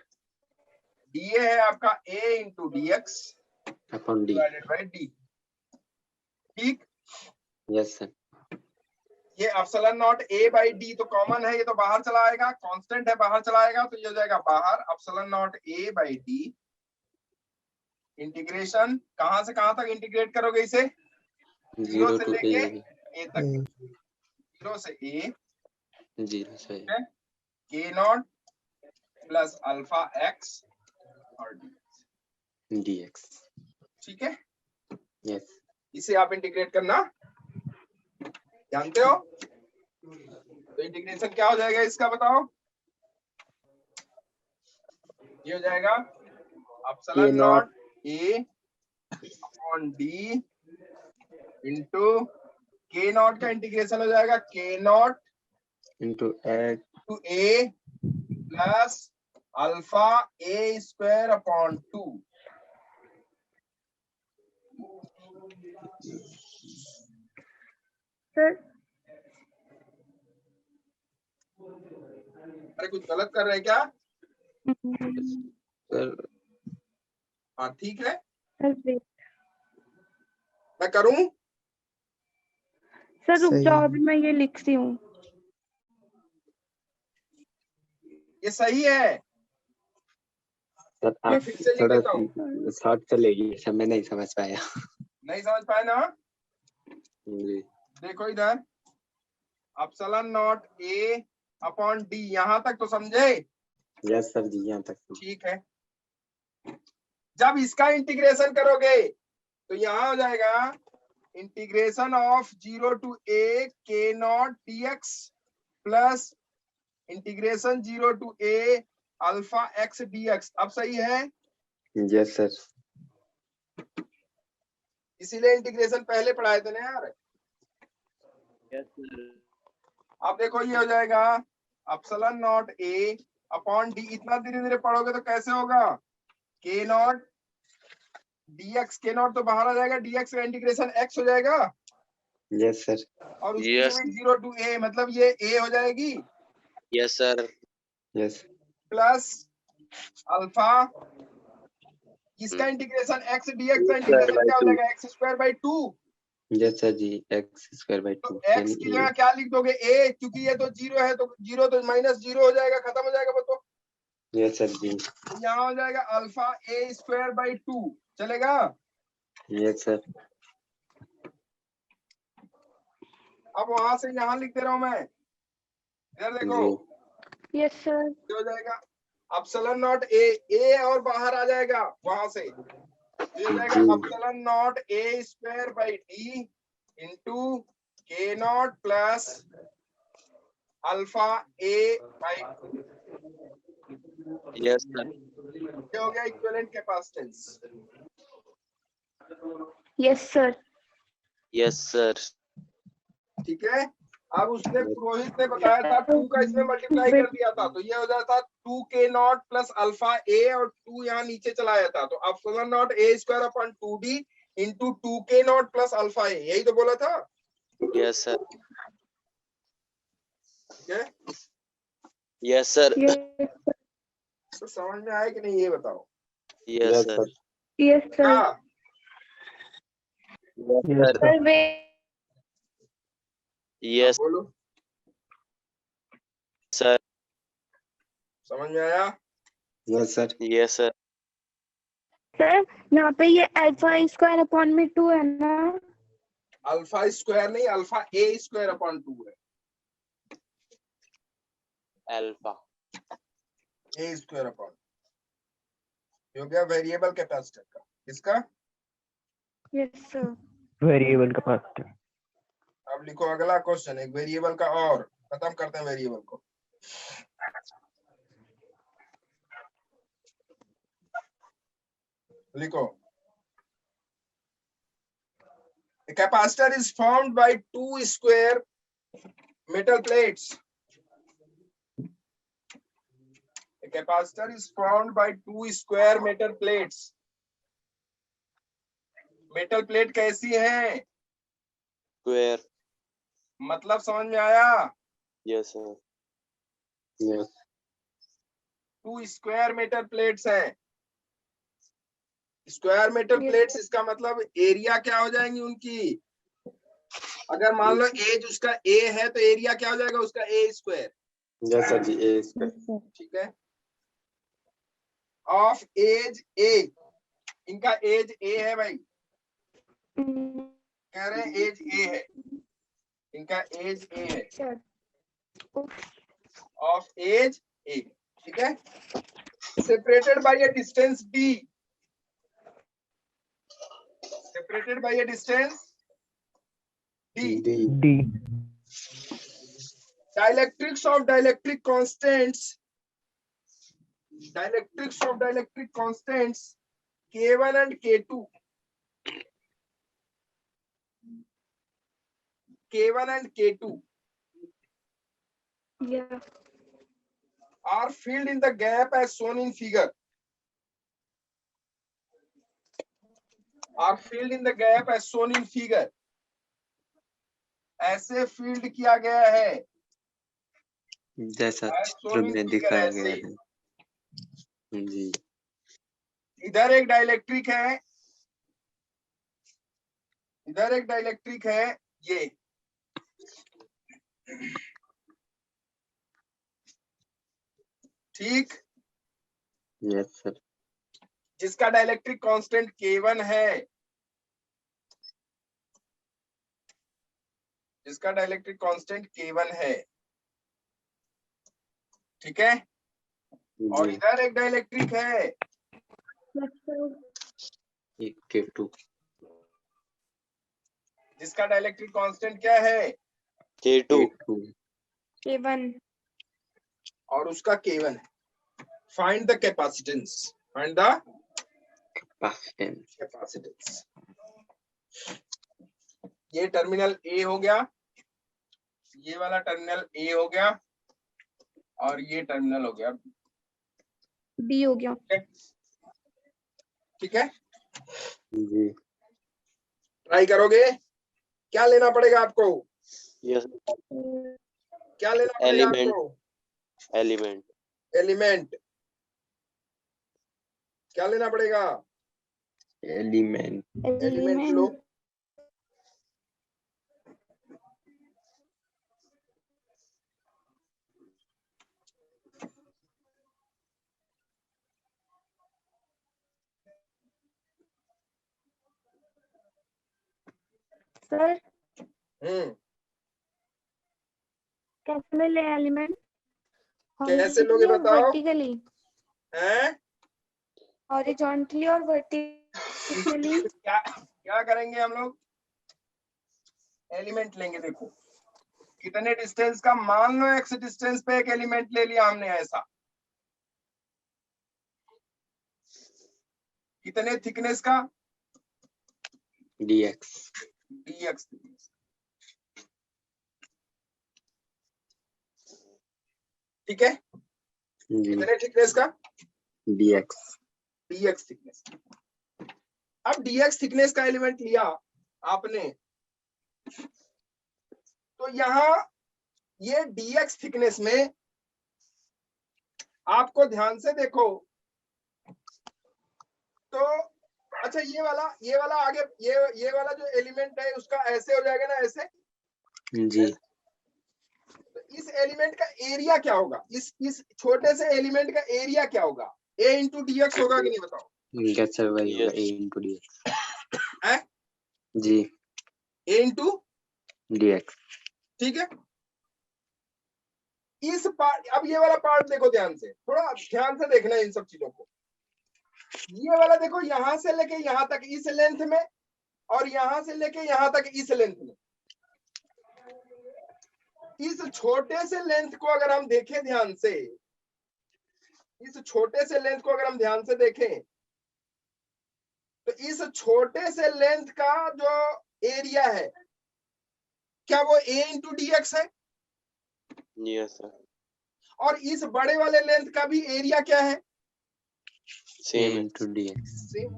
S3: dA है आपका A into d x
S4: upon d.
S3: Divided by d. ठीक,
S4: यस सर।
S3: ये epsilon naught A by d तो कॉमन है, ये तो बाहर चला आएगा, कांस्टेंट है बाहर चला आएगा, तो ये हो जाएगा बाहर epsilon naught A by D. Integration कहां से कहां तक इंटीग्रेट करोगे इसे? 0 से लेके ए तक, 0 से ए,
S4: 0 से
S3: के नॉट प्लस अल्फा एक्स और डी।
S4: D x.
S3: ठीक है,
S4: यस।
S3: इसे आप इंटीग्रेट करना जानते हो। तो इंटीग्रेशन क्या हो जाएगा इसका बताओ? ये हो जाएगा epsilon naught A upon D into K naught का इंटीग्रेशन हो जाएगा K naught
S4: into A
S3: to A plus alpha A square upon 2।
S5: Sir
S3: अरे कुछ गलत कर रहे हैं क्या?
S4: सर।
S3: हाँ ठीक है,
S5: सर wait.
S3: मैं करूं?
S5: सर रुक जाओ, अभी मैं ये लिख रही हूँ.
S3: ये सही है,
S4: सर आप
S3: फिर से लिख
S4: थोड़ा
S3: देता हूँ।
S4: शॉर्ट चलेगी, सब मैं नहीं समझ पाया।
S3: नहीं समझ पाए ना?
S4: जी।
S3: देखो इधर epsilon naught A upon D. यहां तक तो समझे?
S4: यस सर जी, यहाँ तक तो।
S3: ठीक है। जब इसका इंटीग्रेशन करोगे तो यहाँ हो जाएगा integration of 0 to a k not dx plus integration 0 to a alpha x dx। अब सही है?
S4: Yes sir.
S3: इसीलिए इंटीग्रेशन पहले पढ़ाए थे ना यार।
S1: Yes, sir.
S3: अब देखो ये हो जाएगा epsilon naught a upon D. इतना धीरे धीरे पढ़ोगे तो कैसे होगा? k not dx, k not तो बाहर आ जाएगा, dx का इंटीग्रेशन x हो जाएगा
S4: यस सर।
S3: और उसकी
S1: Yes.
S3: लिमिट 0 to a, मतलब ये a हो जाएगी
S1: Yes, sir.
S4: Yes.
S3: Plus alpha. इसका इंटीग्रेशन x dx का
S1: Yes, sir,
S3: इंटीग्रेशन
S1: by
S3: क्या हो
S1: 2.
S3: जाएगा? x square by 2।
S4: Yes sir जी, एक्स स्क्वायर बाई
S3: तो
S4: 2
S3: x की जगह क्या लिख दोगे? a, क्योंकि ये तो 0 है तो 0 तो माइनस 0 हो जाएगा, खत्म हो जाएगा वो तो।
S4: यस सर जी।
S3: तो यहाँ हो जाएगा अल्फा a स्क्वायर बाई 2। चलेगा?
S4: Yes sir.
S3: अब वहां से यहाँ लिख दे रहा हूं मैं, इधर देखो
S4: जी।
S5: Yes sir.
S3: ये हो जाएगा अपसलन नॉट a और बाहर आ जाएगा वहां से। तो ये हो जाएगा
S4: जी।
S3: Epsilon naught a square by d into k naught plus alpha a by 2।
S1: Yes, sir.
S3: ये हो गया equivalent capacitance.
S5: Yes sir.
S1: Yes, sir.
S3: ठीक है। अब उसने पुरोहित ने बताया था 2 का इसमें मल्टीप्लाई कर दिया था तो ये हो जाता 2k naught plus alpha a और 2 यहाँ नीचे चला जाता तो epsilon naught a square upon 2d into 2k naught plus alpha a। यही तो बोला था।
S1: Yes, sir.
S3: ठीक है।
S1: Yes, sir.
S3: तो समझ में आया कि नहीं ये बताओ?
S1: Yes, sir.
S5: Yes sir.
S3: क्या?
S1: Yes,
S2: Yes,
S1: sir.
S2: sir.
S1: Yes,
S3: बोलो,
S1: sir.
S3: समझ में आया?
S4: Yes sir.
S1: Yes, sir.
S5: Sir यहाँ पे ये अल्फा स्क्वायर अपॉन में 2 है ना?
S3: अल्फा स्क्वायर नहीं, अल्फा a स्क्वायर अपॉन 2 है।
S1: Alpha.
S3: a स्क्वायर अपॉन हो गया वेरिएबल कैपेसिटर का। इसका
S5: यस सर।
S2: Variable capacitor.
S3: अब लिखो अगला क्वेश्चन, एक वेरिएबल का और खत्म करते हैं वेरिएबल को। लिखो a capacitor is formed by 2 square metal plates. A capacitor is formed by 2 square metal plates. Metal plate कैसी है?
S1: Square.
S3: मतलब समझ में आया?
S1: Yes, sir.
S4: यस।
S3: 2 स्क्वायर मेटल प्लेट्स हैं। Square metal
S5: Yes.
S3: प्लेट्स इसका मतलब एरिया क्या हो जाएंगी उनकी? अगर मान लो एज उसका a है तो एरिया क्या हो जाएगा उसका? a square.
S4: यस सर जी, ए स्क्वायर।
S5: Yes sir.
S3: ठीक है। ऑफ एज a, इनका एज a है भाई, कह रहे हैं एज a है, इनका एज a है,
S5: सर।
S3: Of edge a। ठीक है। Separated by a distance d, separated by a distance d.
S4: D.
S2: D.
S3: Dielectrics of dielectric constants, dielectrics of dielectric constants K1 and K2, K1 and K2
S5: Yeah.
S3: are filled in the gap as shown in figure. Are filled in the gap as shown in figure. ऐसे फील्ड किया गया है
S4: जैसा
S3: as
S4: चित्र
S3: shown in
S4: में
S3: figure,
S4: दिखाया
S3: ऐसे।
S4: गया है। जी।
S3: इधर एक डाइलेक्ट्रिक है, इधर एक डाइलेक्ट्रिक है, ये ठीक,
S4: यस सर।
S3: जिसका डाइलेक्ट्रिक कांस्टेंट K1 है, जिसका डाइलेक्ट्रिक कांस्टेंट K1 है। ठीक है, और
S1: जी
S3: इधर एक डाइलेक्ट्रिक है,
S1: K2
S3: जिसका डाइलेक्ट्रिक कांस्टेंट क्या है,
S1: K2
S5: K1
S3: और उसका K1 है। Find the capacitance, find the capacitance. ये टर्मिनल ए हो गया, ये वाला टर्मिनल ए हो गया, और ये टर्मिनल हो गया
S5: B हो गया।
S3: ठीक है,
S1: जी
S3: ट्राई करोगे? क्या लेना पड़ेगा आपको,
S1: यस
S3: क्या लेना पड़ेगा
S1: एलिमेंट
S3: आपको?
S1: Element
S3: element. क्या लेना पड़ेगा?
S1: एलिमेंट
S3: एलिमेंट लो।
S5: सर कैसे ले लें एलिमेंट?
S3: कैसे लोगे बताओ?
S5: वर्टिकली,
S3: हैं?
S5: हॉरिजॉन्टली और वर्टिकली।
S3: क्या क्या करेंगे हम लोग? एलिमेंट लेंगे। देखो कितने डिस्टेंस का, मान लो x डिस्टेंस पे एक एलिमेंट ले लिया हमने, ऐसा कितने थिकनेस का,
S1: dx
S3: dx। ठीक है,
S1: जी
S3: कितने थिकनेस का,
S1: dx
S3: dx थिकनेस। अब dx थिकनेस का एलिमेंट लिया आपने, तो यहाँ ये dx थिकनेस में आपको ध्यान से देखो तो, अच्छा ये वाला आगे, ये वाला जो एलिमेंट है उसका ऐसे हो जाएगा ना, ऐसे।
S1: जी
S3: तो इस एलिमेंट का एरिया क्या होगा, इस छोटे से एलिमेंट का एरिया क्या होगा? a इंटू डी एक्स होगा कि नहीं बताओ?
S1: गेट सर वही होगा a into dx
S3: है
S1: जी
S3: a इंटू,
S1: dx
S3: ठीक है। इस पार्ट, अब ये वाला पार्ट देखो ध्यान से, थोड़ा ध्यान से देखना है इन सब चीजों को। ये वाला देखो, यहां से लेके यहां तक इस लेंथ में, और यहां से लेके यहां तक इस लेंथ में। इस छोटे से लेंथ को अगर हम देखें ध्यान से, इस छोटे से लेंथ को अगर हम ध्यान से देखें, तो इस छोटे से लेंथ का जो एरिया है, क्या वो a इंटू डी एक्स है?
S1: यस सर
S3: और इस बड़े वाले लेंथ का भी एरिया क्या है?
S1: Same into dx
S3: same.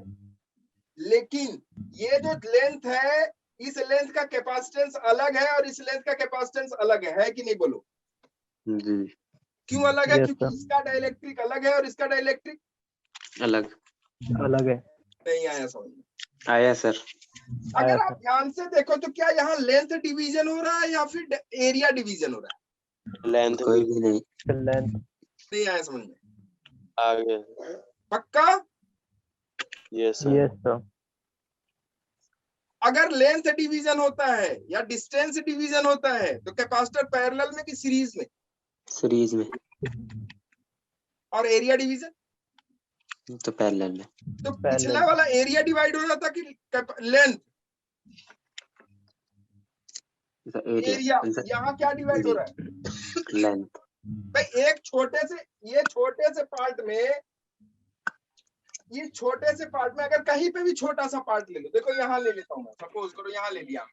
S3: लेकिन ये जो लेंथ है, इस लेंथ का कैपेसिटेंस अलग है और इस लेंथ का कैपेसिटेंस अलग है कि नहीं, बोलो?
S1: जी
S3: क्यों अलग है?
S2: Yes,
S3: क्योंकि
S2: sir.
S3: इसका डाइलेक्ट्रिक अलग है और इसका डाइलेक्ट्रिक
S1: अलग
S2: अलग है।
S3: नहीं आया समझ में?
S1: आया सर
S3: अगर
S2: आया
S3: आप ध्यान से देखो तो क्या यहाँ लेंथ डिवीजन हो रहा है या फिर एरिया डिवीजन हो रहा है?
S1: लेंथ कोई भी नहीं
S2: लेंथ
S3: नहीं आया समझ में?
S1: आ गया
S3: पक्का?
S1: Yes sir
S2: yes sir.
S3: अगर लेंथ डिवीजन होता है या डिस्टेंस डिवीजन होता है तो कैपेसिटर पैरेलल में कि सीरीज में?
S1: सीरीज में
S3: और एरिया डिवीजन
S1: तो पैरेलल में
S3: तो पिछला वाला एरिया डिवाइड हो जाता कि लेंथ? एरिया। यहाँ क्या डिवाइड हो रहा है?
S1: लेंथ
S3: भाई एक छोटे से, ये छोटे से पार्ट में, ये छोटे से पार्ट में अगर कहीं पे भी छोटा सा पार्ट ले लो, देखो यहाँ ले लेता हूँ मैं, सपोज करो यहाँ ले लिया।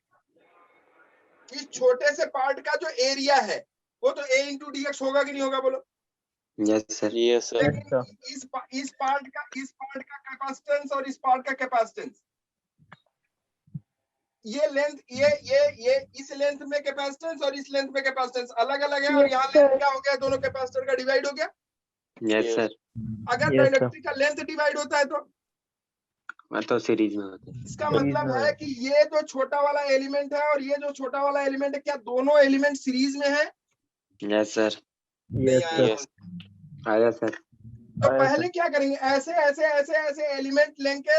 S3: इस छोटे से पार्ट का जो एरिया है वो तो a इंटू डी एक्स होगा कि नहीं होगा, बोलो?
S1: यस सर
S3: लेकिन इस पार्ट का कैपेसिटेंस और इस पार्ट का कैपेसिटेंस, ये लेंथ, ये इस लेंथ में कैपेसिटेंस और इस लेंथ में कैपेसिटेंस अलग अलग है, और यहाँ लेंथ क्या हो गया, दोनों कैपेसिटर का डिवाइड हो गया।
S1: यस सर
S3: अगर
S2: Yes, sir.
S3: डाइलेक्ट्रिक का लेंथ डिवाइड होता है
S1: तो सीरीज में होते
S3: इसका
S2: Series
S3: मतलब
S2: में
S3: है
S2: है।
S3: कि ये जो छोटा वाला एलिमेंट है और ये जो छोटा वाला एलिमेंट है, क्या दोनों एलिमेंट सीरीज में है?
S1: यस सर
S3: नहीं
S2: यस
S3: आया
S2: सर।
S3: समझ?
S1: आया सर
S3: तो
S2: आया
S3: पहले
S2: सर।
S3: क्या करेंगे, ऐसे ऐसे ऐसे ऐसे एलिमेंट लेके,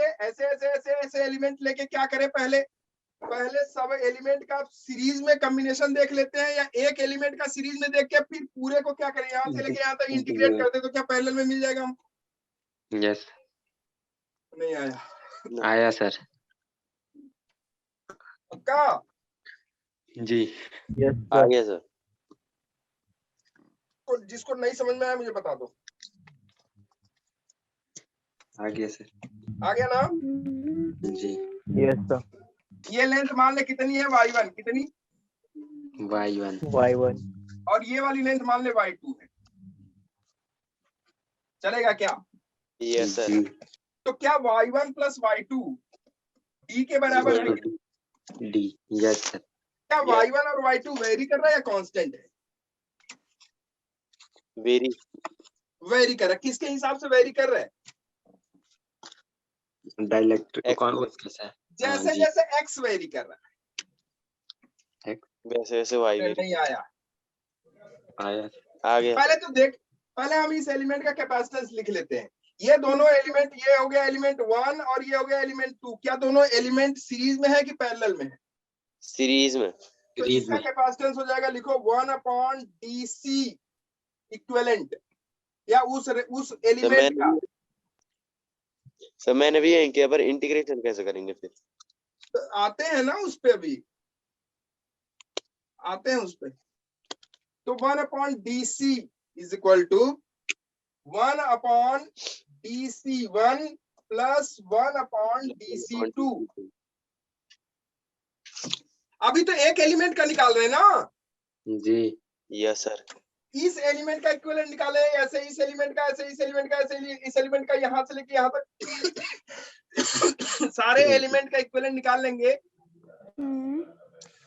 S3: ऐसे ऐसे ऐसे ऐसे एलिमेंट लेके क्या करें, पहले पहले सब एलिमेंट का सीरीज में कॉम्बिनेशन देख लेते हैं, या एक एलिमेंट का सीरीज में देख के फिर पूरे को क्या करें, यहाँ से लेके यहाँ तक इंटीग्रेट कर दे तो क्या पैरेलल में मिल जाएगा हम?
S6: यस
S3: नहीं आया
S6: आया सर
S3: पक्का?
S6: जी।
S2: Yes,
S1: आ
S2: sir.
S1: गया सर।
S3: तो जिसको नहीं समझ में आया मुझे बता दो।
S6: आ गया सर
S3: आ गया ना?
S6: जी।
S2: Yes, sir.
S3: ये लेंथ मान ले कितनी है, y1 कितनी,
S6: y1
S2: Y1.
S3: और ये वाली लेंथ मान ले y2 है, चलेगा क्या?
S1: Yes sir.
S6: जी
S3: तो क्या y1 प्लस y2 d के बराबर है?
S6: डी यस सर
S3: क्या
S1: Yes.
S3: y1 और y2 वेरी कर रहा है या कांस्टेंट है?
S1: वेरी।
S3: वेरी कर रहा है, किसके हिसाब से वेरी कर रहा है?
S6: डायलेक्ट
S1: X
S6: कौन
S1: plus.
S6: उसका सर
S3: जैसे
S6: जी।
S3: जैसे x वेरी कर रहा
S1: वैसे वैसे वाई
S3: है।
S1: वेरी।
S3: नहीं आया।
S6: आया
S1: आ गया
S3: पहले
S1: सर।
S3: तो देख, पहले हम इस एलिमेंट का कैपेसिटेंस लिख लेते हैं। ये दोनों एलिमेंट, ये हो गया एलिमेंट 1 और ये हो गया एलिमेंट 2, क्या दोनों एलिमेंट सीरीज में है कि पैरेलल में है?
S1: सीरीज में।
S3: तो
S6: सीरीज
S3: इसका
S6: में
S3: कैपेसिटेंस हो जाएगा, लिखो 1/DC इक्विवेलेंट, या उस एलिमेंट का।
S1: सर मैंने भी यही किया, पर इंटीग्रेशन कैसे करेंगे फिर?
S3: तो आते हैं ना उस पे, अभी आते हैं उस पे। तो 1/DC is equal to 1/DC1 plus 1/DC2। अभी तो एक एलिमेंट का निकाल रहे हैं ना?
S6: जी
S1: यस सर।
S3: इस एलिमेंट का इक्विवेलेंट निकाले, ऐसे इस एलिमेंट का, ऐसे इस एलिमेंट का, ऐसे इस एलिमेंट का, यहाँ से लेके यहाँ तक सारे एलिमेंट का इक्विवेलेंट निकाल लेंगे,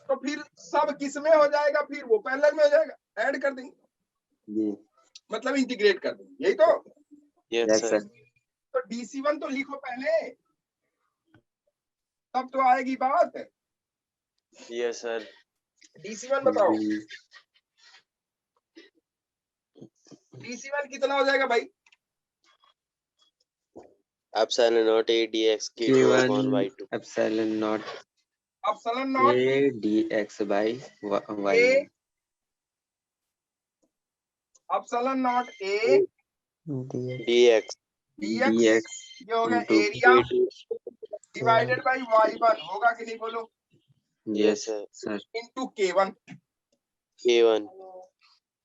S3: तो फिर सब किस में हो जाएगा, फिर वो पैरेलल में हो जाएगा, ऐड कर देंगे,
S6: जी
S3: मतलब इंटीग्रेट कर देंगे, यही तो।
S1: Yes
S6: yes
S1: sir.
S6: सर
S3: तो DC1 तो लिखो पहले, तब तो आएगी बात।
S1: Yes sir.
S3: DC1 बताओ,
S6: जी
S3: DC1 कितना हो जाएगा भाई?
S1: Epsilon not a dx k2
S6: K1
S1: upon y2।
S6: Epsilon naught
S3: epsilon not
S6: a dx by y1
S3: epsilon not A
S1: dx
S3: dx,
S6: dx
S3: ये हो गया
S6: into
S3: area
S1: k2।
S3: Divided by y1, होगा कि नहीं बोलो,
S6: yes
S1: sir.
S6: Sir
S3: into K1।
S1: k1।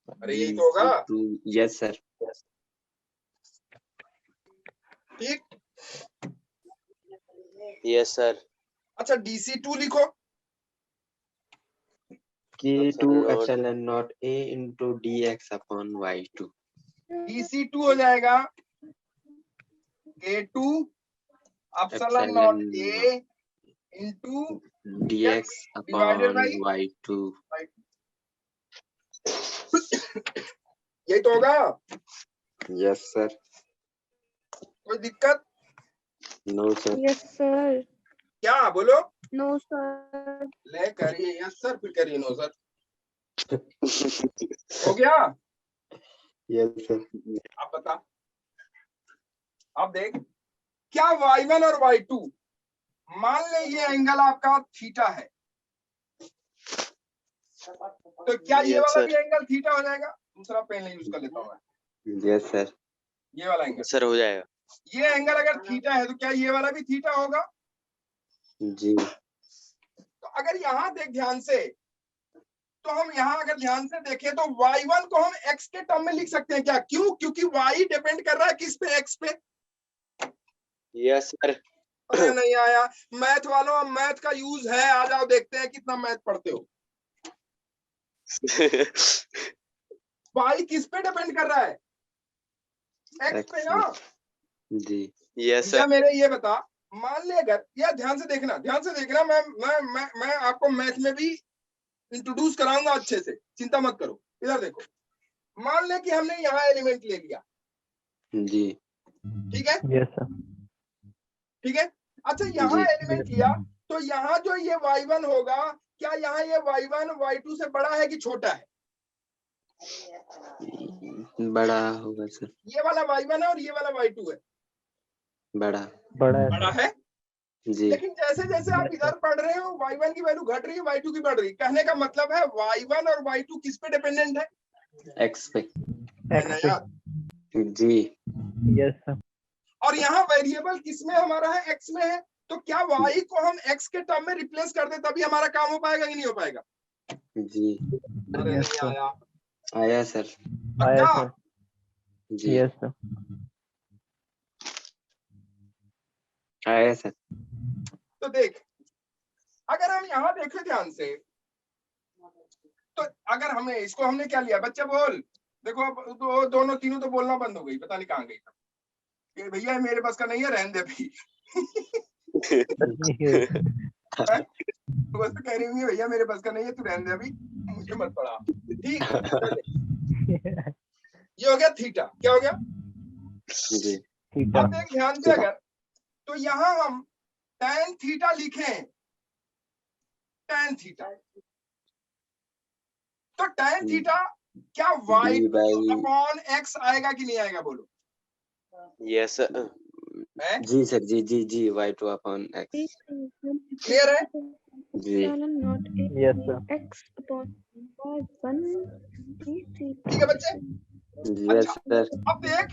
S3: अरे यही तो होगा,
S6: यस सर
S3: ठीक।
S1: Yes sir.
S3: अच्छा DC2 लिखो,
S6: K2
S1: Epsilon naught.
S6: Epsilon not a into dx upon y2
S3: DC2 हो जाएगा K2 epsilon not A into
S6: dx
S3: divided
S6: upon
S3: by
S6: y2
S3: यही तो होगा,
S6: यस सर
S3: कोई दिक्कत?
S6: No sir
S5: yes sir.
S3: क्या बोलो?
S5: No sir.
S3: ले करिए यस सर, फिर करिए नो सर, हो गया?
S6: यस सर
S3: आप बता, अब देख, क्या y1 और y2, मान ले ये एंगल आपका थीटा है, तो क्या ये
S1: Yes,
S3: वाला
S1: sir.
S3: भी एंगल थीटा हो जाएगा? दूसरा पेन यूज कर लेता हूँ मैं,
S6: यस सर
S3: ये वाला एंगल,
S1: सर हो जाएगा।
S3: ये एंगल अगर थीटा है तो क्या ये वाला भी थीटा होगा?
S6: जी
S3: तो अगर यहाँ देख ध्यान से, तो हम यहाँ अगर ध्यान से देखें तो y1 को हम x के टर्म में लिख सकते हैं क्या? क्यों? क्योंकि y डिपेंड कर रहा है किस पे, x पे।
S1: Yes sir.
S3: अरे नहीं आया मैथ वालों, मैथ का यूज है, आ जाओ देखते हैं कितना मैथ पढ़ते हो। y किस पे डिपेंड कर रहा है? x पे ना।
S6: जी
S1: यस
S3: भैया
S1: सर।
S3: मेरे ये बता, मान ले अगर, या ध्यान से देखना, ध्यान से देखना, मैं आपको मैथ में भी इंट्रोड्यूस कराऊंगा अच्छे से, चिंता मत करो। इधर देखो, मान ले कि हमने यहाँ एलिमेंट ले लिया,
S6: जी
S3: ठीक है?
S2: Yes, sir.
S3: ठीक है, अच्छा यहाँ
S6: जी।
S3: एलिमेंट लिया, तो यहाँ जो ये y1 होगा, क्या यहाँ ये y1 y2 से बड़ा है कि छोटा है?
S6: बड़ा होगा सर
S3: ये वाला y1 है और ये वाला y2 है,
S6: बड़ा
S2: बड़ा है
S3: बड़ा
S2: sir.
S3: है।
S6: जी
S3: लेकिन जैसे जैसे आप इधर पढ़ रहे हो y1 की वैल्यू घट रही है, y2 की बढ़ रही है। कहने का मतलब है y1 और y2 किस पे डिपेंडेंट है?
S6: एक्स पे।
S3: है ना यार?
S6: जी
S2: यस सर।
S3: और यहाँ वेरिएबल किसमें हमारा है? x में है। तो क्या y को हम x के टर्म में रिप्लेस कर दे तभी हमारा काम हो पाएगा कि नहीं हो पाएगा?
S6: जी
S3: अरे
S2: यस
S3: नहीं
S2: सर।
S3: आया।
S6: आया सर।
S2: आया
S3: पक्का?
S2: सर।
S6: जी
S2: यस सर।
S6: आया सर।
S3: तो देख, अगर हम यहाँ देखें ध्यान से, तो अगर हमें इसको हमने क्या लिया? बच्चे बोल। देखो अब दोनों तीनों तो बोलना बंद हो गई, पता नहीं कहाँ गई। कि भैया मेरे पास का नहीं है, रहने दे अभी। हैं? तो बस तो कह रही होंगी भैया मेरे पास का नहीं है, तू रहने दे अभी, मुझे मत पढ़ा। ठीक, ये हो गया थीटा। क्या हो गया?
S6: जी
S2: थीटा।
S3: अब देख ध्यान से, अगर तो यहाँ हम tan थीटा लिखें, tan थीटा, तो tan थीटा क्या y2
S6: by
S3: अपॉन x आएगा कि नहीं आएगा? बोलो।
S1: Yes sir.
S3: है
S6: जी सर। जी जी जी y2 अपॉन एक्स।
S3: क्लियर है?
S6: जी
S2: yes sir.
S5: x upon y1
S3: ठीक है बच्चे?
S6: यस
S3: अच्छा,
S6: सर।
S3: अब देख,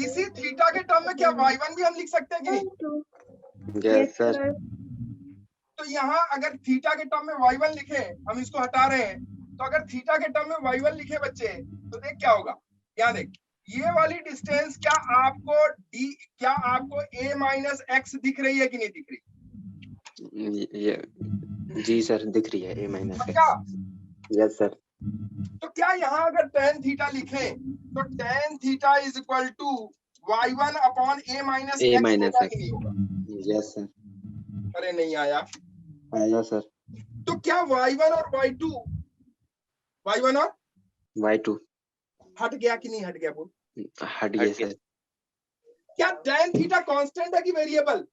S3: इसी थीटा के टर्म में क्या y1 भी हम लिख सकते हैं कि नहीं?
S6: Yes sir.
S3: तो यहाँ अगर थीटा के टर्म में y1 लिखे, हम इसको हटा रहे हैं, तो अगर थीटा के टर्म में y1 लिखे बच्चे, तो देख क्या होगा। यहाँ देख, ये वाली डिस्टेंस क्या आपको a माइनस एक्स दिख रही है कि नहीं दिख रही?
S6: ये जी सर दिख रही है a माइनस
S3: पक्का?
S6: एक्स। Yes sir.
S3: तो क्या यहाँ अगर tan थीटा लिखें, तो tan theta is equal to y1 upon a minus
S6: a
S3: X
S6: minus
S3: होगा कि
S6: एक्स।
S3: नहीं होगा?
S6: Yes sir.
S3: अरे नहीं आया।
S6: आया सर।
S3: तो क्या y1 और y2 और
S6: y2
S3: हट गया कि नहीं हट गया? बोल।
S6: हट गया
S1: हट गया।
S6: सर।
S3: क्या tan थीटा कांस्टेंट है कि variable?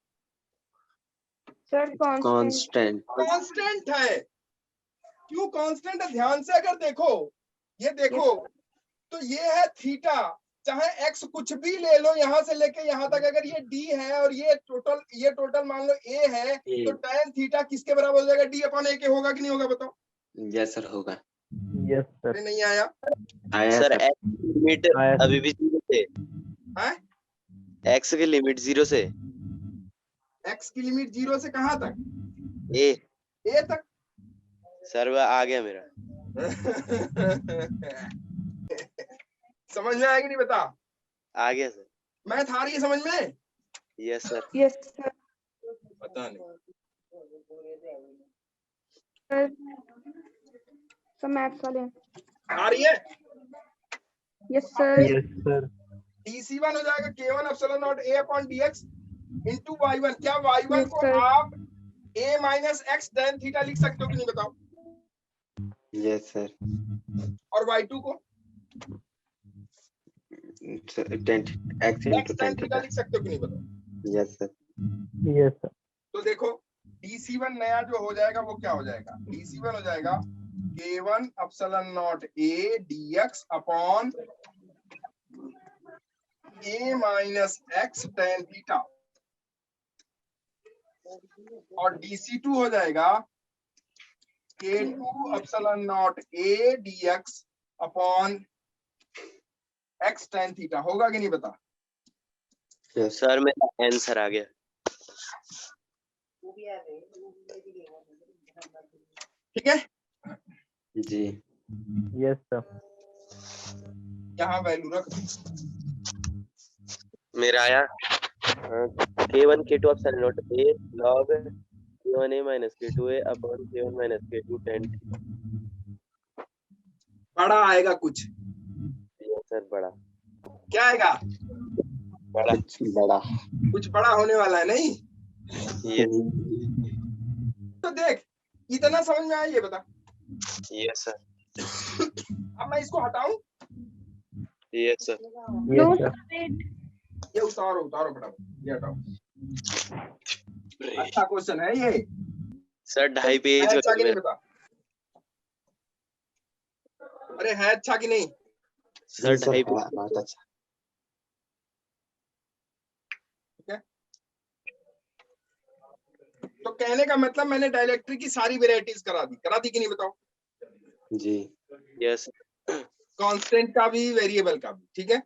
S5: Sir constant.
S6: Constant.
S3: Constant है। क्यों कांस्टेंट है? ध्यान से अगर देखो, ये देखो, तो ये है थीटा, चाहे x कुछ भी ले लो यहां से लेके यहां तक, अगर ये d है और ये टोटल मान लो a है, तो tan थीटा किसके बराबर हो जाएगा? d अपॉन a के होगा कि नहीं होगा? बताओ।
S6: यस सर होगा।
S2: Yes sir.
S3: अरे नहीं आया।
S6: आया
S1: सर
S6: सर।
S1: एक्स की लिमिट
S2: आया
S1: अभी भी 0 से,
S3: है
S1: एक्स की लिमिट 0 से
S3: x की लिमिट 0 से कहां तक?
S1: ए।
S3: a तक।
S1: सर वह आ गया मेरा।
S3: समझ में आया कि नहीं? बता।
S1: आ गया सर।
S3: मैथ आ रही है समझ में?
S1: Yes sir.
S5: Yes sir.
S3: पता नहीं।
S5: सर मैथ्स वाले।
S3: आ रही है?
S5: Yes sir.
S2: Yes sir.
S3: dc1 हो जाएगा k1 epsilon not a upon dx into y1। क्या y1
S5: Yes,
S3: को
S5: sir.
S3: आप a minus x tan theta लिख सकते हो कि नहीं? बताओ।
S6: Yes sir.
S3: और y2 को
S6: ten x
S3: x
S6: into
S3: tan
S6: tan
S3: theta
S6: theta.
S3: लिख सकते हो कि नहीं? बताओ।
S6: Yes sir.
S2: Yes sir.
S3: तो देखो, dc1 नया जो हो जाएगा वो क्या हो जाएगा? dc1 हो जाएगा k1 epsilon not a dx upon a minus x tan theta, और dc2 हो जाएगा k2 epsilon not a dx upon x tan theta. होगा कि नहीं? बता।
S6: यस
S1: सर मेरा आंसर आ गया।
S3: ठीक है?
S6: जी।
S2: यस सर।
S3: यहाँ वैल्यू रख।
S1: मेरा आया k1 k2 epsilon not a log k1 a minus k2 a upon k1 minus k2 tan theta।
S3: बड़ा आएगा कुछ।
S1: यस सर बड़ा।
S3: क्या आएगा?
S1: बड़ा।
S6: कुछ बड़ा।
S3: कुछ बड़ा होने वाला है नहीं?
S1: यस।
S3: तो देख, इतना समझ में आया? ये बता।
S1: Yes sir.
S3: अब मैं इसको हटाऊं?
S1: Yes sir.
S5: No,
S2: yes
S5: sir.
S2: Sir.
S5: Wait.
S3: ये उतारो फटाफट, ये हटाओ। अच्छा क्वेश्चन है ये।
S1: सर 2.5 पेज
S3: है अच्छा कि नहीं?
S1: मेरा।
S3: बता। अरे है अच्छा कि नहीं?
S1: सर
S6: जी सर
S1: 2.5
S6: हाँ, बहुत अच्छा।
S3: कहने का मतलब मैंने डाइलेक्ट्रिक की सारी वेराइटीज करा दी कि नहीं बताओ?
S6: जी।
S1: यस
S3: कांस्टेंट का भी, वेरिएबल का भी, ठीक है।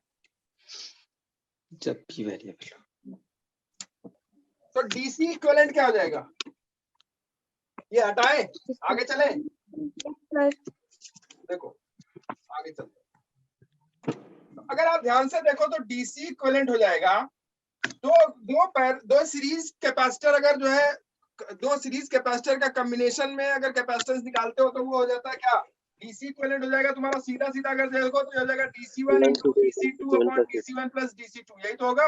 S6: जब भी वेरिएबल।
S3: तो डीसी इक्विवेलेंट क्या हो जाएगा? ये हटाए, आगे चले।
S5: सर
S3: देखो आगे चलते, अगर आप ध्यान से देखो तो डीसी इक्विवेलेंट हो जाएगा दो सीरीज कैपेसिटर, अगर जो है दो सीरीज कैपेसिटर का कॉम्बिनेशन में अगर कैपेसिटेंस निकालते हो तो वो हो जाता है क्या? डीसी इक्विवेलेंट हो जाएगा तुम्हारा सीधा सीधा अगर देखो तो हो जाएगा DC1 into DC2 upon DC1 plus DC2, यही तो होगा।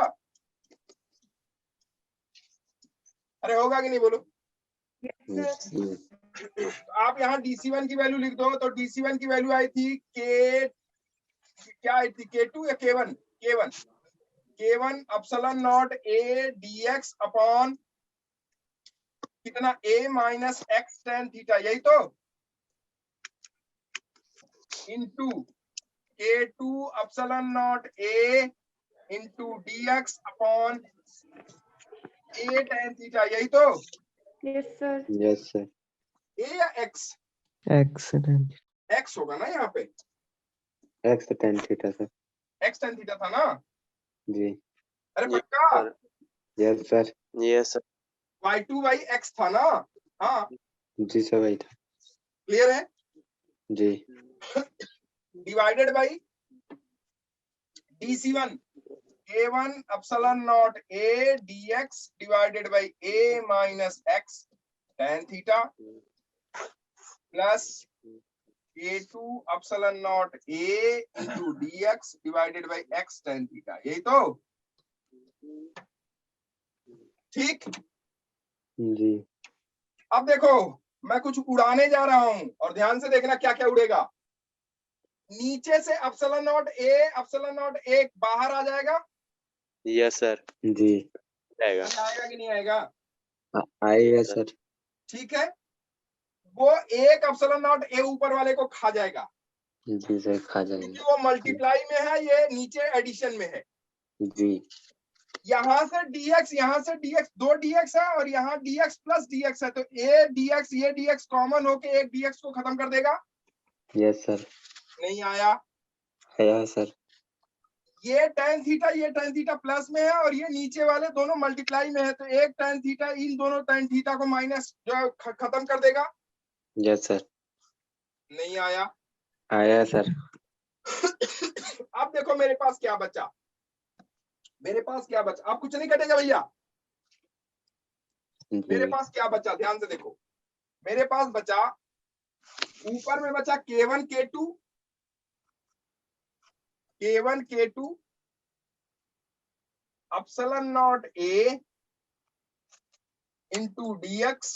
S3: अरे होगा कि नहीं बोलो?
S6: जी।
S3: आप यहाँ DC1 की वैल्यू लिख दो, तो DC1 की वैल्यू आई थी क्या आई थी? K2 या K1? K1 epsilon not A dx upon कितना? A minus x tan theta, यही तो, into K2 epsilon not A into dx upon A tan theta, यही तो।
S5: Yes sir.
S6: Yes sir.
S3: A या x?
S2: एक्सीडेंट।
S3: x होगा ना यहाँ पे,
S6: x tan theta sir.
S3: x tan theta था ना?
S6: जी।
S3: अरे पक्का?
S6: Yes sir.
S1: Yes
S3: y2 by x था ना? हाँ
S6: जी सर वही था।
S3: क्लियर है?
S6: जी।
S3: Divided by DC1 K1 epsilon not A dx divided by A minus x tan theta plus K2 epsilon not A into dx divided by x tan theta, यही तो। ठीक।
S6: जी।
S3: अब देखो मैं कुछ उड़ाने जा रहा हूं और ध्यान से देखना क्या क्या उड़ेगा। नीचे से एप्सिलॉन नॉट A बाहर आ जाएगा।
S1: यस सर
S6: जी।
S1: आएगा
S3: आएगा कि नहीं आएगा?
S6: आएगा सर।
S3: ठीक है, वो एक एप्सिलॉन नॉट A ऊपर वाले को खा जाएगा
S6: जी सर खा
S3: क्योंकि
S6: जाएगा।
S3: वो मल्टीप्लाई में है, ये नीचे एडिशन में है।
S6: जी।
S3: यहाँ से dx दो dx है और यहाँ dx प्लस dx है, तो ये dx कॉमन होके एक dx को खत्म कर देगा।
S6: Yes sir.
S3: नहीं आया?
S6: आया सर।
S3: ये tan थीटा प्लस में है और ये नीचे वाले दोनों मल्टीप्लाई में है, तो एक tan थीटा इन दोनों tan थीटा को माइनस जो है खत्म कर देगा।
S6: Yes sir.
S3: नहीं आया?
S6: आया सर।
S3: अब देखो मेरे पास क्या बचा, अब कुछ नहीं कटेगा भैया। मेरे
S6: जी।
S3: पास क्या बचा, ध्यान से देखो। मेरे पास बचा, ऊपर में बचा K1 K2 epsilon not A into dx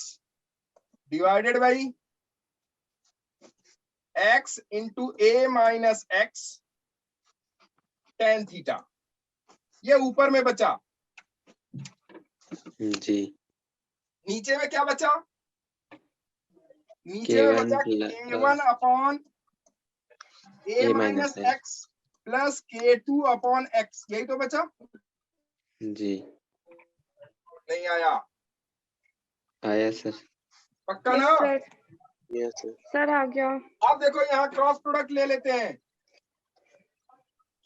S3: divided by x into A minus x tan theta, ये ऊपर में बचा।
S6: जी।
S3: नीचे में क्या बचा? नीचे में बचा K1 upon A minus x plus K2 upon x, यही तो बचा।
S6: जी।
S3: नहीं आया?
S6: आया सर।
S3: पक्का ना?
S1: यस
S5: सर आ गया।
S3: अब देखो यहाँ क्रॉस प्रोडक्ट ले लेते हैं।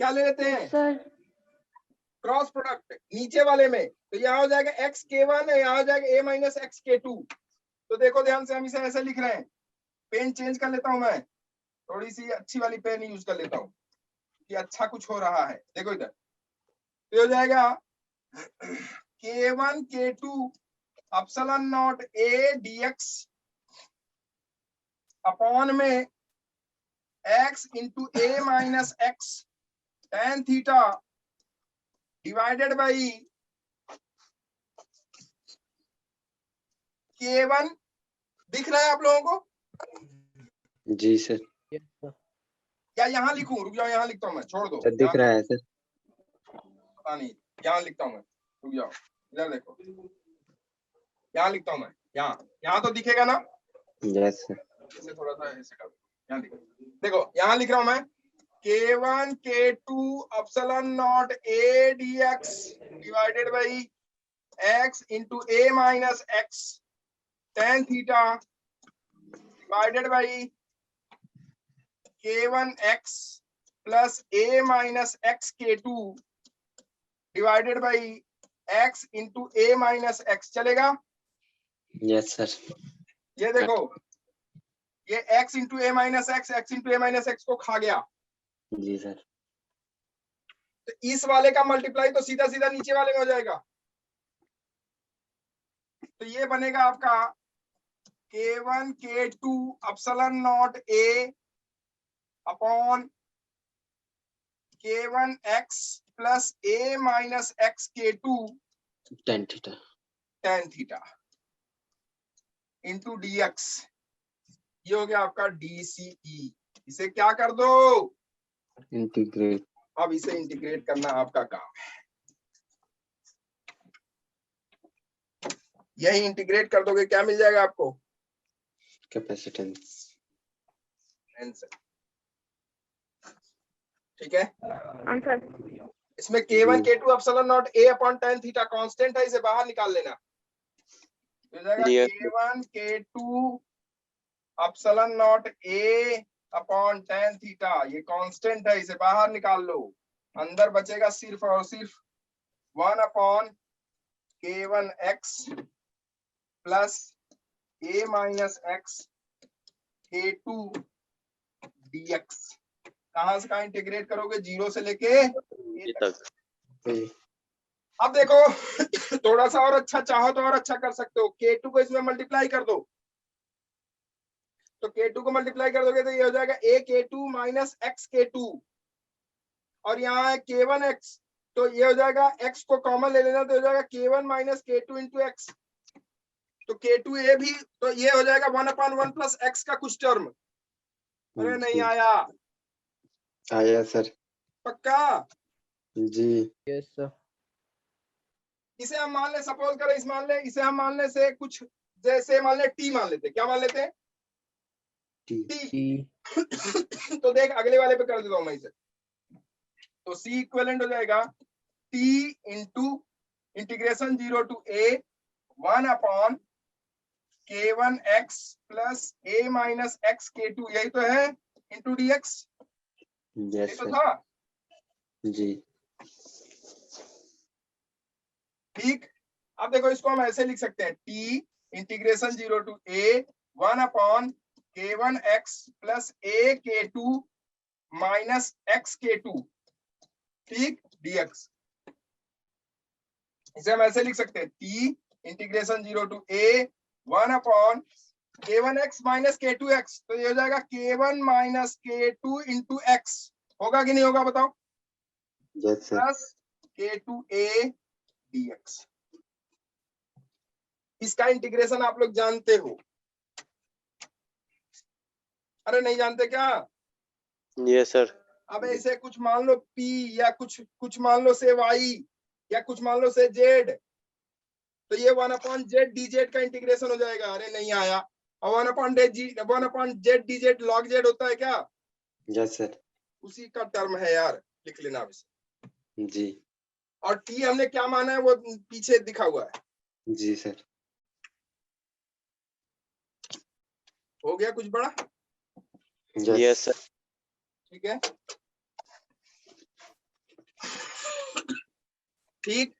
S3: क्या ले लेते हैं?
S5: सर
S3: क्रॉस प्रोडक्ट नीचे वाले में, तो यहाँ हो जाएगा x K1 है, यहाँ हो जाएगा A माइनस x K2। तो देखो ध्यान से, हम इसे ऐसे लिख रहे हैं। पेन चेंज कर लेता हूं मैं, थोड़ी सी अच्छी वाली पेन यूज कर लेता हूं कि अच्छा कुछ हो रहा है। देखो इधर, तो हो जाएगा K1 K2 epsilon not A dx upon में x into A minus x tan theta divided by K1। दिख रहा है आप लोगों को?
S6: जी सर।
S3: या यहाँ लिखूं? रुक जाओ, यहाँ लिखता हूं मैं, छोड़ दो।
S6: सर दिख रहा है सर।
S3: पता नहीं, यहाँ लिखता हूं मैं, रुक जाओ, इधर देखो, यहाँ लिखता हूं मैं। यहाँ तो दिखेगा ना?
S6: Yes sir.
S3: इसे थोड़ा सा ऐसे कर, यहाँ देखो, यहाँ लिख रहा हूं मैं K1 K2 epsilon not A dx divided by x into A minus x tan theta divided by k1x plus a minus x k2 divided by x into a minus x चलेगा?
S6: Yes, sir.
S3: ये देखो, ये x into a minus x into a minus x को खा गया,
S6: जी सर.
S3: तो इस वाले का मल्टीप्लाई तो सीधा सीधा नीचे वाले में हो जाएगा, तो ये बनेगा आपका k1 k2 epsilon not a upon k1x plus a minus x k2
S6: tan theta.
S3: tan theta into dx, ये हो गया आपका dce। इसे क्या कर दो,
S6: Integrate.
S3: अब इसे इंटीग्रेट करना आपका काम है, यही इंटीग्रेट कर दोगे क्या मिल जाएगा आपको?
S6: Capacitance.
S3: आंसर, ठीक है।
S5: आंसर
S3: इसमें k1 k2 epsilon not a upon tan theta constant है, इसे बाहर निकाल लेना, हो जाएगा
S1: Yes.
S3: k1 k2 epsilon not a upon tan theta, ये कांस्टेंट है, इसे बाहर निकाल लो, अंदर बचेगा सिर्फ और सिर्फ 1 upon k1x plus a minus x k2 dx। कहां से कहां इंटीग्रेट करोगे? 0 से लेके
S1: ये तक।
S3: अब देखो थोड़ा सा और अच्छा चाहो तो और अच्छा कर सकते हो, k2 को इसमें मल्टीप्लाई कर दो, तो k2 को मल्टीप्लाई कर दोगे तो ये हो जाएगा a k2 minus x k2, और यहाँ है k1x, तो ये हो जाएगा x को कॉमन ले लेना, तो हो जाएगा k1 minus k2 into x, तो k2a भी, तो ये हो जाएगा 1/1 प्लस x का कुछ टर्म। अरे नहीं आया,
S6: आया सर.
S3: पक्का?
S6: जी.
S2: Yes, sir.
S3: इसे हम मान ले, सपोज करें इस मान ले, इसे हम मान ले से कुछ जैसे मान ले t मान लेते, क्या मान लेते हैं?
S6: T.
S3: t तो देख अगले वाले पे कर देता हूं मैं इसे, तो c इक्विवेलेंट हो जाएगा t into integration 0 to a 1 upon k1x plus a minus x k2, यही तो है, इंटू dx,
S6: Yes,
S3: यही तो
S6: sir.
S3: था,
S6: जी.
S3: ठीक। अब देखो इसको हम ऐसे लिख सकते हैं, t integration 0 to a 1 upon k1x plus a k2 minus x k2, ठीक, dx। इसे हम ऐसे लिख सकते हैं, t integration 0 to a 1 upon k1x minus k2x, तो ये हो जाएगा k1 minus k2 into x, होगा कि नहीं होगा बताओ?
S6: Yes, sir.
S3: Plus k2a dx। इसका इंटीग्रेशन आप लोग जानते हो? अरे नहीं जानते क्या?
S1: Yes, sir.
S3: अब ऐसे कुछ मान लो p या कुछ मान लो से y या कुछ मान लो से z, तो ये 1/z dz का इंटीग्रेशन हो जाएगा। अरे नहीं आया, और 1/z dz log z होता है क्या?
S6: Yes, sir.
S3: उसी का टर्म है यार, लिख लेना अब इसे।
S6: जी.
S3: और t हमने क्या माना है वो पीछे दिखा हुआ है,
S6: जी सर.
S3: हो गया कुछ बड़ा?
S1: Yes, sir.
S3: ठीक है, ठीक।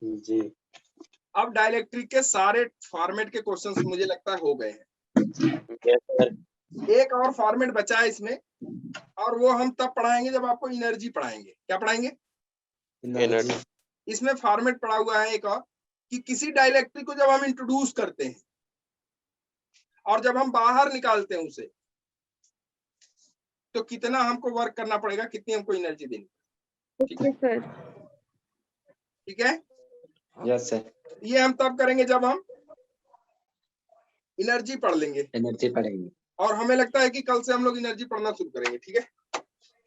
S6: जी.
S3: अब डाइलेक्ट्रिक के सारे फॉर्मेट के क्वेश्चंस मुझे लगता है हो गए हैं।
S1: Yes, sir.
S3: एक और फॉर्मेट बचा है इसमें, और वो हम तब पढ़ाएंगे जब आपको एनर्जी पढ़ाएंगे। क्या पढ़ाएंगे?
S1: Energy.
S3: इसमें फॉर्मेट पढ़ा हुआ है एक और, कि किसी डाइलेक्ट्रिक को जब हम इंट्रोड्यूस करते हैं और जब हम बाहर निकालते हैं उसे, तो कितना हमको वर्क करना पड़ेगा, कितनी हमको एनर्जी देनी, ठीक है?
S5: सर
S3: ठीक है,
S6: यस सर.
S3: ये हम तब करेंगे जब हम एनर्जी पढ़ लेंगे,
S6: एनर्जी पढ़ेंगे.
S3: और हमें लगता है कि कल से हम लोग एनर्जी पढ़ना शुरू करेंगे, ठीक है?